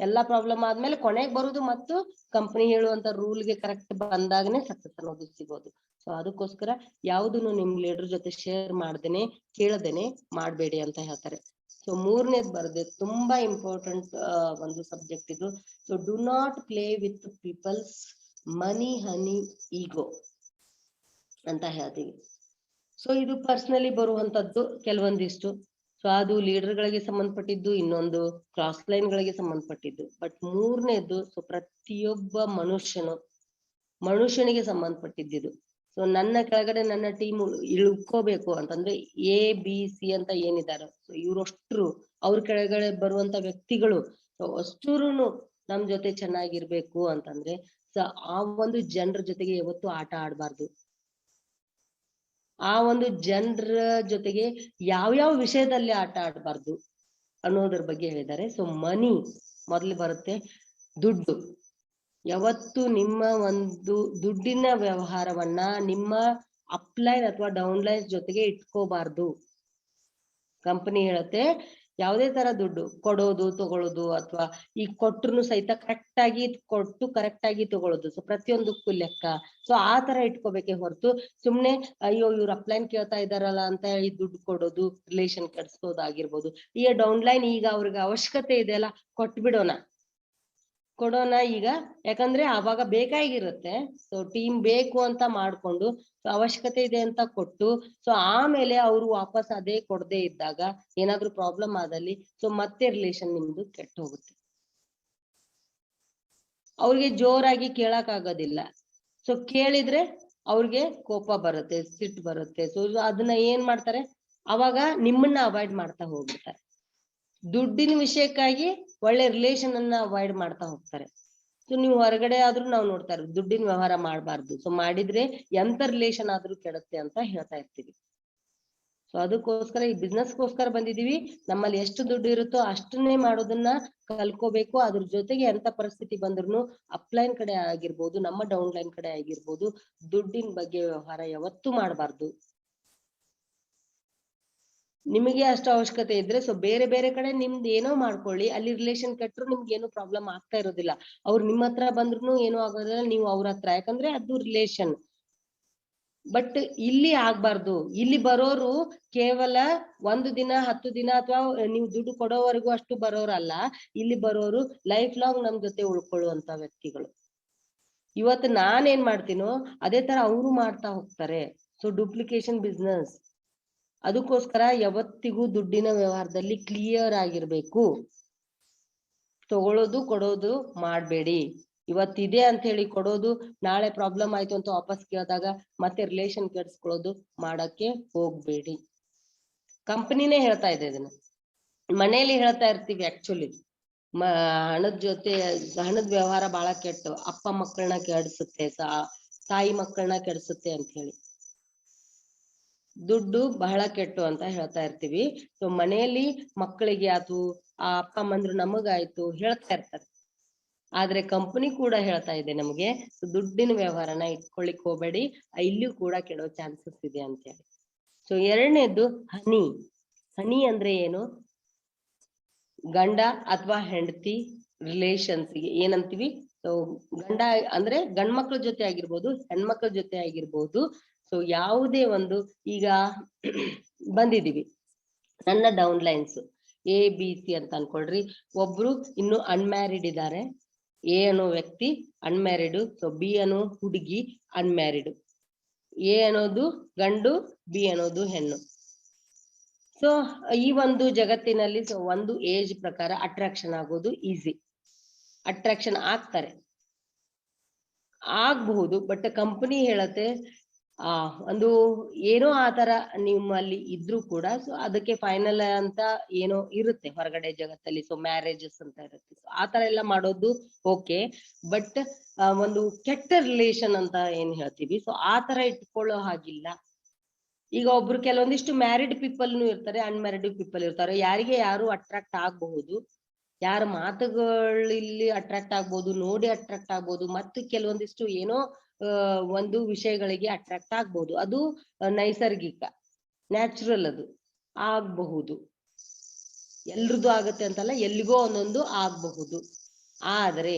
ಎಲ್ಲಾ ಪ್ರಾಬ್ಲಮ್ ಆದ್ಮೇಲೆ ಕೊನೆಗೆ ಬರುದು ಮತ್ತು ಕಂಪನಿ ಹೇಳುವಂತ ರೂಲ್ಗೆ ಕರೆಕ್ಟ್ ಬಂದಾಗನೇ ಸಕ್ಸಸ್ ಅನ್ನೋದು ಸಿಗೋದು. ಸೊ ಅದಕ್ಕೋಸ್ಕರ ಯಾವುದನ್ನು ನಿಮ್ ಲೀಡರ್ ಜೊತೆ ಶೇರ್ ಮಾಡ್ದೇನೆ ಕೇಳದೇನೆ ಮಾಡ್ಬೇಡಿ ಅಂತ ಹೇಳ್ತಾರೆ. ಸೊ ಮೂರನೇದ್ ಬರ್ದೆ ತುಂಬಾ ಇಂಪಾರ್ಟೆಂಟ್ ಒಂದು ಸಬ್ಜೆಕ್ಟ್ ಇದು. So do not play with people's money honey ego ಅಂತ ಹೇಳ್ತೀವಿ. ಸೊ ಇದು ಪರ್ಸನಲಿ ಬರುವಂತದ್ದು ಕೆಲವೊಂದಿಷ್ಟು. ಸೊ ಅದು ಲೀಡರ್ಗಳಿಗೆ ಸಂಬಂಧಪಟ್ಟಿದ್ದು, ಇನ್ನೊಂದು ಕ್ರಾಸ್ ಲೈನ್ ಗಳಿಗೆ ಸಂಬಂಧಪಟ್ಟಿದ್ದು. ಬಟ್ ಮೂರನೇದ್ದು ಸೊ ಪ್ರತಿಯೊಬ್ಬ ಮನುಷ್ಯನಿಗೆ ಸಂಬಂಧಪಟ್ಟಿದ್ದು. ಸೊ ನನ್ನ ಕೆಳಗಡೆ ನನ್ನ ಟೀಮ್ ಇಳ್ಕೋಬೇಕು ಅಂತಂದ್ರೆ ABC ಅಂತ ಏನಿದಾರೋ, ಸೊ ಇವ್ರಷ್ಟರು ಅವ್ರ ಕೆಳಗಡೆ ಬರುವಂತ ವ್ಯಕ್ತಿಗಳು ಅಷ್ಟೂರುನು ನಮ್ ಜೊತೆ ಚೆನ್ನಾಗಿರ್ಬೇಕು ಅಂತಂದ್ರೆ ಸೊ ಆ ಒಂದು ಜನರ ಜೊತೆಗೆ ಯಾವತ್ತು ಆಟ ಆಡ್ಬಾರ್ದು. ಆ ಒಂದು ಜನರ ಜೊತೆಗೆ ಯಾವ್ಯಾವ ವಿಷಯದಲ್ಲಿ ಆಟ ಆಡಬಾರ್ದು ಅನ್ನೋದ್ರ ಬಗ್ಗೆ ಹೇಳಿದ್ದಾರೆ. ಸೊ ಮನಿ ಮೊದಲು ಬರುತ್ತೆ, ದುಡ್ಡು. ಯಾವತ್ತು ನಿಮ್ಮ ಒಂದು ದುಡ್ಡಿನ ವ್ಯವಹಾರವನ್ನ ನಿಮ್ಮ ಅಪ್ಲೈನ್ ಅಥವಾ ಡೌನ್ಲೈನ್ ಜೊತೆಗೆ ಇಟ್ಕೋಬಾರ್ದು. ಕಂಪನಿ ಹೇಳುತ್ತೆ ಯಾವುದೇ ತರ ದುಡ್ಡು ಕೊಡೋದು ತಗೊಳ್ಳೋದು, ಅಥವಾ ಈಗ ಕೊಟ್ರು ಸಹಿತ ಕರೆಕ್ಟ್ ಆಗಿ ಕೊಟ್ಟು ಕರೆಕ್ಟ್ ಆಗಿ ತಗೊಳ್ಳೋದು, ಸೊ ಪ್ರತಿಯೊಂದಕ್ಕೂ ಲೆಕ್ಕ. ಸೊ ಆ ತರ ಇಟ್ಕೋಬೇಕೆ ಹೊರತು ಸುಮ್ನೆ ಅಯ್ಯೋ ಇವ್ರು ಅಪ್ಲೈನ್ ಕೇಳ್ತಾ ಇದಾರಲ್ಲ ಅಂತ ಹೇಳಿ ದುಡ್ಡು ಕೊಡೋದು, ರಿಲೇಷನ್ ಕೆಡ್ಸೋದಾಗಿರ್ಬೋದು. ಈಗ ಡೌನ್ಲೈನ್ ಈಗ ಅವ್ರಿಗೆ ಅವಶ್ಯಕತೆ ಇದೆಯಲ್ಲ, ಕೊಡೋಣ ಈಗ, ಯಾಕಂದ್ರೆ ಅವಾಗ ಬೇಕಾಗಿರುತ್ತೆ. ಸೊ ಟೀಮ್ ಬೇಕು ಅಂತ ಮಾಡ್ಕೊಂಡು ಸೊ ಅವಶ್ಯಕತೆ ಇದೆ ಅಂತ ಕೊಟ್ಟು, ಸೊ ಆಮೇಲೆ ಅವರು ವಾಪಸ್ ಅದೇ ಕೊಡದೇ ಇದ್ದಾಗ ಏನಾದ್ರು ಪ್ರಾಬ್ಲಮ್ ಆದಲ್ಲಿ ಸೊ ಮತ್ತೆ ರಿಲೇಷನ್ ನಿಮ್ದು ಕೆಟ್ಟ ಹೋಗುತ್ತೆ. ಅವ್ರಿಗೆ ಜೋರಾಗಿ ಕೇಳಕ್ ಆಗೋದಿಲ್ಲ. ಸೊ ಕೇಳಿದ್ರೆ ಅವ್ರಿಗೆ ಕೋಪ ಬರುತ್ತೆ, ಸಿಟ್ಟು ಬರುತ್ತೆ. ಸೊ ಅದನ್ನ ಏನ್ ಮಾಡ್ತಾರೆ, ಅವಾಗ ನಿಮ್ಮನ್ನ ಅವಾಯ್ಡ್ ಮಾಡ್ತಾ ಹೋಗ್ಬಿಡ್ತಾರೆ. ದುಡ್ಡಿನ ವಿಷಯಕ್ಕಾಗಿ ಒಳ್ಳೆ ರಿಲೇಷನ್ ಅನ್ನ ಅವಾಯ್ಡ್ ಮಾಡ್ತಾ ಹೋಗ್ತಾರೆ. ಸೊ ನೀವು ಹೊರಗಡೆ ಆದ್ರೂ ನಾವು ನೋಡ್ತಾ ಇರೋದು ದುಡ್ಡಿನ ವ್ಯವಹಾರ ಮಾಡಬಾರ್ದು. ಸೊ ಮಾಡಿದ್ರೆ ಎಂತ ರಿಲೇಷನ್ ಆದ್ರೂ ಕೆಡುತ್ತೆ ಅಂತ ಹೇಳ್ತಾ ಇರ್ತೀವಿ. ಸೊ ಅದಕ್ಕೋಸ್ಕರ ಈ ಬಿಸ್ನೆಸ್ಗೋಸ್ಕರ ಬಂದಿದೀವಿ. ನಮ್ಮಲ್ಲಿ ಎಷ್ಟು ದುಡ್ಡು ಇರುತ್ತೋ ಅಷ್ಟನ್ನೇ ಮಾಡೋದನ್ನ ಕಲ್ಕೋಬೇಕು. ಅದ್ರ ಜೊತೆಗೆ ಎಂತ ಪರಿಸ್ಥಿತಿ ಬಂದ್ರು ಅಪ್ಲೈನ್ ಕಡೆ ಆಗಿರ್ಬೋದು, ನಮ್ಮ ಡೌನ್ಲೈನ್ ಕಡೆ ಆಗಿರ್ಬೋದು, ದುಡ್ಡಿನ ಬಗ್ಗೆ ವ್ಯವಹಾರ ಯಾವತ್ತೂ ಮಾಡಬಾರ್ದು. ನಿಮಗೆ ಅಷ್ಟು ಅವಶ್ಯಕತೆ ಇದ್ರೆ ಸೊ ಬೇರೆ ಬೇರೆ ಕಡೆ ನಿಮ್ದು ಏನೋ ಮಾಡ್ಕೊಳ್ಳಿ, ಅಲ್ಲಿ ರಿಲೇಷನ್ ಕೆಟ್ಟರು ನಿಮ್ಗೆ ಏನು ಪ್ರಾಬ್ಲಮ್ ಆಗ್ತಾ ಇರೋದಿಲ್ಲ. ಅವ್ರು ನಿಮ್ಮ ಹತ್ರ ಬಂದ್ರು ಏನೂ ಆಗೋದಿಲ್ಲ, ನೀವು ಅವ್ರ ಹತ್ರ, ಯಾಕಂದ್ರೆ ಅದು ರಿಲೇಷನ್. ಬಟ್ ಇಲ್ಲಿ ಆಗ್ಬಾರ್ದು. ಇಲ್ಲಿ ಬರೋರು ಕೇವಲ 1 ದಿನ 10 ದಿನ ಅಥವಾ ನೀವು ದುಡ್ಡು ಕೊಡೋವರೆಗೂ ಅಷ್ಟು ಬರೋರಲ್ಲ. ಇಲ್ಲಿ ಬರೋರು ಲೈಫ್ ಲಾಂಗ್ ನಮ್ ಜೊತೆ ಉಳ್ಕೊಳ್ಳುವಂತ ವ್ಯಕ್ತಿಗಳು. ಇವತ್ತು ನಾನೇನ್ ಮಾಡ್ತೀನೋ ಅದೇ ತರ ಅವರು ಮಾಡ್ತಾ ಹೋಗ್ತಾರೆ. So duplication business. ಅದಕ್ಕೋಸ್ಕರ ಯಾವತ್ತಿಗೂ ದುಡ್ಡಿನ ವ್ಯವಹಾರದಲ್ಲಿ ಕ್ಲಿಯರ್ ಆಗಿರ್ಬೇಕು. ತಗೊಳ್ಳೋದು ಕೊಡೋದು ಮಾಡ್ಬೇಡಿ. ಇವತ್ತಿದೆ ಅಂತ ಹೇಳಿ ಕೊಡೋದು, ನಾಳೆ ಪ್ರಾಬ್ಲಮ್ ಆಯ್ತು ಅಂತ ವಾಪಸ್ ಕೇಳಿದಾಗ ಮತ್ತೆ ರಿಲೇಷನ್ ಕೆಡ್ಸ್ಕೊಳ್ಳೋದು ಮಾಡಕ್ಕೆ ಹೋಗ್ಬೇಡಿ. ಕಂಪನಿನೇ ಹೇಳ್ತಾ ಇದೆ ಇದನ್ನ. ಮನೇಲಿ ಹೇಳ್ತಾ ಇರ್ತೀವಿ ಆಕ್ಚುಲಿ, ಹಣದ ಜೊತೆ ಹಣದ ವ್ಯವಹಾರ ಬಹಳ ಕೆಟ್ಟು ಅಪ್ಪ ಮಕ್ಕಳನ್ನ ಕೆಡಿಸುತ್ತೆ, ತಾಯಿ ಮಕ್ಕಳನ್ನ ಕೆಡಿಸುತ್ತೆ ಅಂತ ಹೇಳಿ. ದುಡ್ಡು ಬಹಳ ಕೆಟ್ಟು ಅಂತ ಹೇಳ್ತಾ ಇರ್ತೀವಿ. ಸೊ ಮನೆಯಲ್ಲಿ ಮಕ್ಕಳಿಗೆ ಆಯ್ತು, ಆ ಅಪ್ಪ ಅಮ್ಮಂದ್ರು ನಮಗಾಯ್ತು ಹೇಳ್ತಾ ಇರ್ತಾರೆ. ಆದ್ರೆ ಕಂಪನಿ ಕೂಡ ಹೇಳ್ತಾ ಇದೆ ನಮ್ಗೆ ದುಡ್ಡಿನ ವ್ಯವಹಾರನ ಇಟ್ಕೊಳ್ಳಿಕ್ ಹೋಗ್ಬೇಡಿ, ಇಲ್ಲಿಯೂ ಕೂಡ ಕೆಡೋ ಚಾನ್ಸಸ್ ಇದೆ ಅಂತ ಹೇಳಿ. ಸೊ ಎರಡನೇದು ಹನಿ ಅಂದ್ರೆ ಏನು, ಗಂಡ ಅಥವಾ ಹೆಂಡತಿ ರಿಲೇಷನ್ಸ್ಗೆ ಏನಂತೀವಿ. ಸೊ ಗಂಡ ಅಂದ್ರೆ ಗಂಡ್ ಮಕ್ಳ ಜೊತೆ ಆಗಿರ್ಬೋದು, ಹೆಣ್ಮಕ್ಳ ಜೊತೆ ಆಗಿರ್ಬೋದು. ಸೊ ಯಾವುದೇ ಒಂದು ಈಗ ಬಂದಿದೀವಿ, ನನ್ನ ಡೌನ್ಲೈನ್ಸ್ ABC ಅಂತ ಅನ್ಕೊಳ್ರಿ. ಒಬ್ರು ಇನ್ನು ಅನ್ಮ್ಯಾರಿಡ್ ಇದ್ದಾರೆ, A ಅನ್ನೋ ವ್ಯಕ್ತಿ ಅನ್ಮ್ಯಾರಿಡ್. ಸೊ B ಅನ್ನೋ ಹುಡುಗಿ ಅನ್ಮ್ಯಾರಿಡ್. A ಅನ್ನೋದು ಗಂಡು, B ಅನ್ನೋದು ಹೆಣ್ಣು. ಸೊ ಈ ಒಂದು ಜಗತ್ತಿನಲ್ಲಿ ಸೊ ಒಂದು ಏಜ್ ಪ್ರಕಾರ ಅಟ್ರಾಕ್ಷನ್ ಆಗೋದು ಈಸಿ. ಅಟ್ರಾಕ್ಷನ್ ಆಗ್ಬಹುದು. ಬಟ್ ಕಂಪನಿ ಹೇಳತ್ತೆ ಒಂದು ಏನೋ ಆತರ ನಿಮ್ಮಲ್ಲಿ ಇದ್ರೂ ಕೂಡ ಸೊ ಅದಕ್ಕೆ ಫೈನಲ್ ಅಂತ ಏನೋ ಇರುತ್ತೆ ಹೊರಗಡೆ ಜಗತ್ತಲ್ಲಿ. ಸೊ ಮ್ಯಾರೇಜಸ್ ಅಂತ ಇರುತ್ತೆ. ಸೊ ಆತರ ಎಲ್ಲ ಮಾಡೋದು ಓಕೆ. ಬಟ್ ಒಂದು ಕೆಟ್ಟ ರಿಲೇಷನ್ ಅಂತ ಏನ್ ಹೇಳ್ತೀವಿ, ಸೊ ಆತರ ಇಟ್ಕೊಳ್ಳೋ ಹಾಗಿಲ್ಲ. ಈಗ ಒಬ್ರು ಕೆಲವೊಂದಿಷ್ಟು ಮ್ಯಾರಿಡ್ ಪೀಪಲ್ನು ಇರ್ತಾರೆ, ಅನ್ಮ್ಯಾರಿಡ್ ಪೀಪಲ್ ಇರ್ತಾರೆ. ಯಾರಿಗೆ ಯಾರು ಅಟ್ರಾಕ್ಟ್ ಆಗಬಹುದು. ಯಾರ ಮಾತುಗಳು ಇಲ್ಲಿ ಅಟ್ರಾಕ್ಟ್ ಆಗ್ಬೋದು, ನೋಡಿ ಅಟ್ರಾಕ್ಟ್ ಆಗ್ಬೋದು, ಮತ್ತು ಕೆಲವೊಂದಿಷ್ಟು ಏನೋ ಒಂದು ವಿಷಯಗಳಿಗೆ ಅಟ್ರಾಕ್ಟ್ ಆಗ್ಬೋದು. ಅದು ನೈಸರ್ಗಿಕ, ನ್ಯಾಚುರಲ್, ಅದು ಆಗಬಹುದು. ಎಲ್ರದ್ದು ಆಗತ್ತೆ ಅಂತಲ್ಲ, ಎಲ್ಲಿಗೋ ಒಂದೊಂದು ಆಗಬಹುದು. ಆದ್ರೆ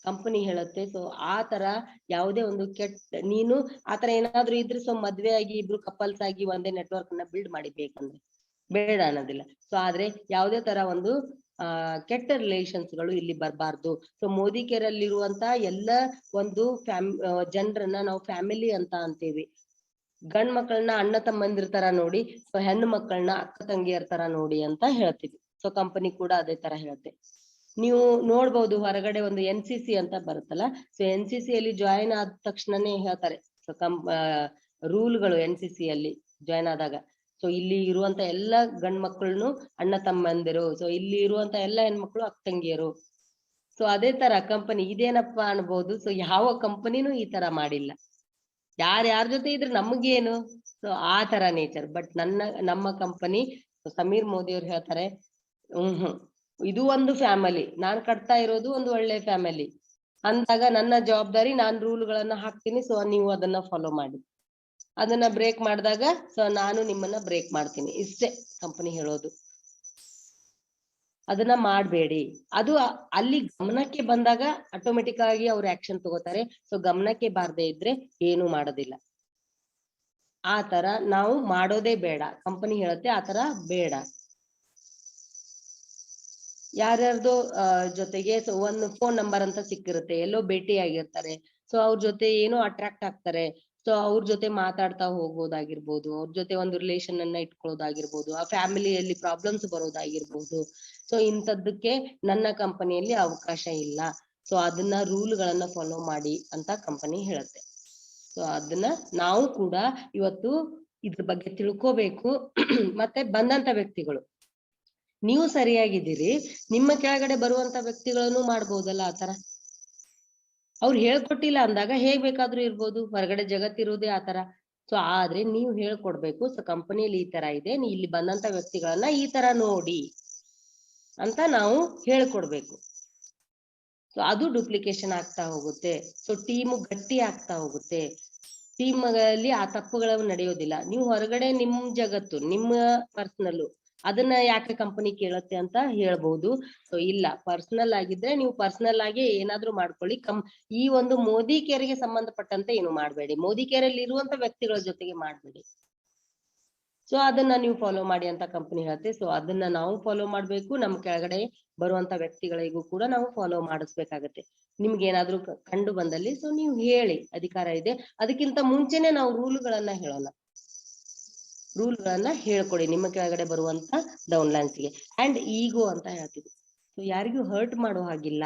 ಕಂಪನಿ ಹೇಳುತ್ತೆ ಸೊ ಆ ತರ ಯಾವುದೇ ಒಂದು ನೀನು ಆತರ ಏನಾದ್ರೂ ಇದ್ರೆ ಸೊ ಮದ್ವೆ ಆಗಿ ಇಬ್ರು ಕಪಲ್ಸ್ ಆಗಿ ಒಂದೇ ನೆಟ್ವರ್ಕ್ ನ ಬಿಲ್ಡ್ ಮಾಡಿ ಬೇಕಂದ್ರೆ ಬೇಡ ಅನ್ನೋದಿಲ್ಲ. ಸೊ ಆದ್ರೆ ಯಾವುದೇ ತರ ಒಂದು ಕೆಟ್ಟ ರಿಲೇಷನ್ಸ್ ಗಳು ಇಲ್ಲಿ ಬರಬಾರ್ದು. ಸೊ ಮೋದಿ ಕೇರ್ ಅಲ್ಲಿರುವಂತ ಎಲ್ಲ ಒಂದು ಜನರನ್ನ ನಾವು ಫ್ಯಾಮಿಲಿ ಅಂತ ಅಂತೀವಿ. ಗಂಡ್ ಮಕ್ಕಳನ್ನ ಅಣ್ಣ ತಮ್ಮಂದಿರ ತರ ನೋಡಿ, ಸೊ ಹೆಣ್ಣು ಮಕ್ಕಳನ್ನ ಅಕ್ಕ ತಂಗಿಯರ್ ತರ ನೋಡಿ ಅಂತ ಹೇಳ್ತೀವಿ. ಸೊ ಕಂಪನಿ ಕೂಡ ಅದೇ ತರ ಹೇಳುತ್ತೆ. ನೀವು ನೋಡ್ಬೋದು ಹೊರಗಡೆ ಒಂದು NCC ಅಂತ ಬರುತ್ತಲ್ಲ, ಸೊ NCC ಅಲ್ಲಿ ಜಾಯಿನ್ ಆದ ತಕ್ಷಣನೇ ಹೇಳ್ತಾರೆ ಸೊ ರೂಲ್ಗಳು NCC ಅಲ್ಲಿ ಜಾಯಿನ್ ಆದಾಗ. ಸೊ ಇಲ್ಲಿ ಇರುವಂತ ಎಲ್ಲ ಗಂಡ್ ಮಕ್ಕಳನ್ನು ಅಣ್ಣ ತಮ್ಮಂದಿರು, ಸೊ ಇಲ್ಲಿ ಇರುವಂತ ಎಲ್ಲ ಹೆಣ್ಮಕ್ಳು ಅಕ್ಕ ತಂಗಿಯರು. ಸೊ ಅದೇ ತರ ಕಂಪನಿ ಇದೇನಪ್ಪಾ ಅನ್ಬೋದು. ಸೊ ಯಾವ ಕಂಪನಿನೂ ಈ ತರ ಮಾಡಿಲ್ಲ. ಯಾರ ಜೊತೆ ಇದ್ರೆ ನಮಗೇನು, ಸೊ ಆ ತರ ನೇಚರ್. ಬಟ್ ನಮ್ಮ ಕಂಪನಿ ಸಮೀರ್ ಮೋದಿ ಅವ್ರು ಹೇಳ್ತಾರೆ, ಇದು ಒಂದು ಫ್ಯಾಮಿಲಿ, ನಾನ್ ಕಟ್ತಾ ಇರೋದು ಒಂದು ಒಳ್ಳೆ ಫ್ಯಾಮಿಲಿ ಅಂದಾಗ ನನ್ನ ಜವಾಬ್ದಾರಿ, ನಾನ್ ರೂಲ್ಗಳನ್ನ ಹಾಕ್ತೀನಿ, ಸೊ ನೀವು ಅದನ್ನ ಫಾಲೋ ಮಾಡಿ. ಅದನ್ನ ಬ್ರೇಕ್ ಮಾಡಿದಾಗ ಸೊ ನಾನು ನಿಮ್ಮನ್ನ ಬ್ರೇಕ್ ಮಾಡ್ತೀನಿ, ಇಷ್ಟೇ ಕಂಪನಿ ಹೇಳೋದು. ಅದನ್ನ ಮಾಡ್ಬೇಡಿ. ಅದು ಅಲ್ಲಿ ಗಮನಕ್ಕೆ ಬಂದಾಗ ಆಟೋಮೆಟಿಕ್ ಆಗಿ ಅವ್ರು ಆಕ್ಷನ್ ತಗೋತಾರೆ. ಸೊ ಗಮನಕ್ಕೆ ಬಾರದೆ ಇದ್ರೆ ಏನು ಮಾಡೋದಿಲ್ಲ. ಆ ತರ ನಾವು ಮಾಡೋದೇ ಬೇಡ. ಕಂಪನಿ ಹೇಳುತ್ತೆ ಆ ತರ ಬೇಡ. ಯಾರ್ಯಾರ್ದೋ ಜೊತೆಗೆ ಸೊ ಒಂದು ಫೋನ್ ನಂಬರ್ ಅಂತ ಸಿಕ್ಕಿರುತ್ತೆ, ಎಲ್ಲೋ ಭೇಟಿ ಆಗಿರ್ತಾರೆ, ಸೊ ಅವ್ರ ಜೊತೆ ಏನೋ ಅಟ್ರಾಕ್ಟ್ ಆಗ್ತಾರೆ, ಸೊ ಅವ್ರ ಜೊತೆ ಮಾತಾಡ್ತಾ ಹೋಗೋದಾಗಿರ್ಬೋದು, ಅವ್ರ ಜೊತೆ ಒಂದು ರಿಲೇಷನ್ ಅನ್ನ ಇಟ್ಕೊಳ್ಳೋದಾಗಿರ್ಬೋದು, ಆ ಫ್ಯಾಮಿಲಿಯಲ್ಲಿ ಪ್ರಾಬ್ಲಮ್ಸ್ ಬರೋದಾಗಿರ್ಬೋದು. ಸೊ ಇಂಥದ್ದಕ್ಕೆ ನನ್ನ ಕಂಪನಿಯಲ್ಲಿ ಅವಕಾಶ ಇಲ್ಲ. ಸೊ ಅದನ್ನ ರೂಲ್ಗಳನ್ನ ಫಾಲೋ ಮಾಡಿ ಅಂತ ಕಂಪನಿ ಹೇಳುತ್ತೆ. ಸೊ ಅದನ್ನ ನಾವು ಕೂಡ ಇವತ್ತು ಇದ್ರ ಬಗ್ಗೆ ತಿಳ್ಕೋಬೇಕು. ಮತ್ತೆ ಬಂದಂತ ವ್ಯಕ್ತಿಗಳು, ನೀವು ಸರಿಯಾಗಿದ್ದೀರಿ, ನಿಮ್ಮ ಕೆಳಗಡೆ ಬರುವಂತ ವ್ಯಕ್ತಿಗಳನ್ನು ಮಾಡ್ಬೋದಲ್ಲ ಆತರ. ಅವ್ರು ಹೇಳ್ಕೊಟ್ಟಿಲ್ಲ ಅಂದಾಗ ಹೇಗ್ ಬೇಕಾದ್ರೂ ಇರ್ಬೋದು, ಹೊರಗಡೆ ಜಗತ್ತಿರುವುದೇ ಆತರ. ಸೊ ಆದ್ರೆ ನೀವು ಹೇಳ್ಕೊಡ್ಬೇಕು, ಸೊ ಕಂಪನಿಯಲ್ಲಿ ಈ ತರ ಇದೆ, ನೀ ಇಲ್ಲಿ ಬಂದಂತ ವ್ಯಕ್ತಿಗಳನ್ನ ಈ ತರ ನೋಡಿ ಅಂತ ನಾವು ಹೇಳ್ಕೊಡ್ಬೇಕು. ಸೊ ಅದು ಡೂಪ್ಲಿಕೇಶನ್ ಆಗ್ತಾ ಹೋಗುತ್ತೆ. ಸೊ ಟೀಮು ಗಟ್ಟಿ ಆಗ್ತಾ ಹೋಗುತ್ತೆ. ಟೀಮ್ಗಳಲ್ಲಿ ಆ ತಪ್ಪುಗಳು ನಡೆಯೋದಿಲ್ಲ. ನೀವು ಹೊರಗಡೆ ನಿಮ್ ಜಗತ್ತು, ನಿಮ್ಮ ಪರ್ಸನಲ್, ಅದನ್ನ ಯಾಕೆ ಕಂಪನಿ ಕೇಳುತ್ತೆ ಅಂತ ಹೇಳ್ಬಹುದು. ಸೊ ಇಲ್ಲ, ಪರ್ಸನಲ್ ಆಗಿದ್ರೆ ನೀವು ಪರ್ಸನಲ್ ಆಗಿ ಏನಾದ್ರೂ ಮಾಡ್ಕೊಳ್ಳಿ. ಈ ಒಂದು ಮೋದಿ ಕೇರ್ಗೆ ಸಂಬಂಧಪಟ್ಟಂತೆ ಏನು ಮಾಡ್ಬೇಡಿ, ಮೋದಿ ಕೇರ್ ಅಲ್ಲಿ ಇರುವಂತ ವ್ಯಕ್ತಿಗಳ ಜೊತೆಗೆ ಮಾಡ್ಬೇಡಿ. ಸೊ ಅದನ್ನ ನೀವು ಫಾಲೋ ಮಾಡಿ ಅಂತ ಕಂಪನಿ ಹೇಳುತ್ತೆ. ಸೊ ಅದನ್ನ ನಾವು ಫಾಲೋ ಮಾಡ್ಬೇಕು. ನಮ್ ಕೆಳಗಡೆ ಬರುವಂತ ವ್ಯಕ್ತಿಗಳಿಗೂ ಕೂಡ ನಾವು ಫಾಲೋ ಮಾಡಿಸ್ಬೇಕಾಗತ್ತೆ. ನಿಮ್ಗೆ ಏನಾದ್ರೂ ಕಂಡು ಬಂದಲ್ಲಿ ಸೊ ನೀವು ಹೇಳಿ, ಅಧಿಕಾರ ಇದೆ. ಅದಕ್ಕಿಂತ ಮುಂಚೆನೆ ನಾವು ರೂಲ್ಗಳನ್ನ ಹೇಳೋಣ, ರೂಲ್ಗಳನ್ನ ಹೇಳ್ಕೊಡಿ ನಿಮ್ಮ ಕೆಳಗಡೆ ಬರುವಂತ ಡೌನ್ಲೈನ್ಸ್ಗೆ. ಅಂಡ್ ಈಗೋ ಅಂತ ಹೇಳ್ತೀವಿ, ಸೊ ಯಾರಿಗೂ ಹರ್ಟ್ ಮಾಡೋ ಹಾಗಿಲ್ಲ.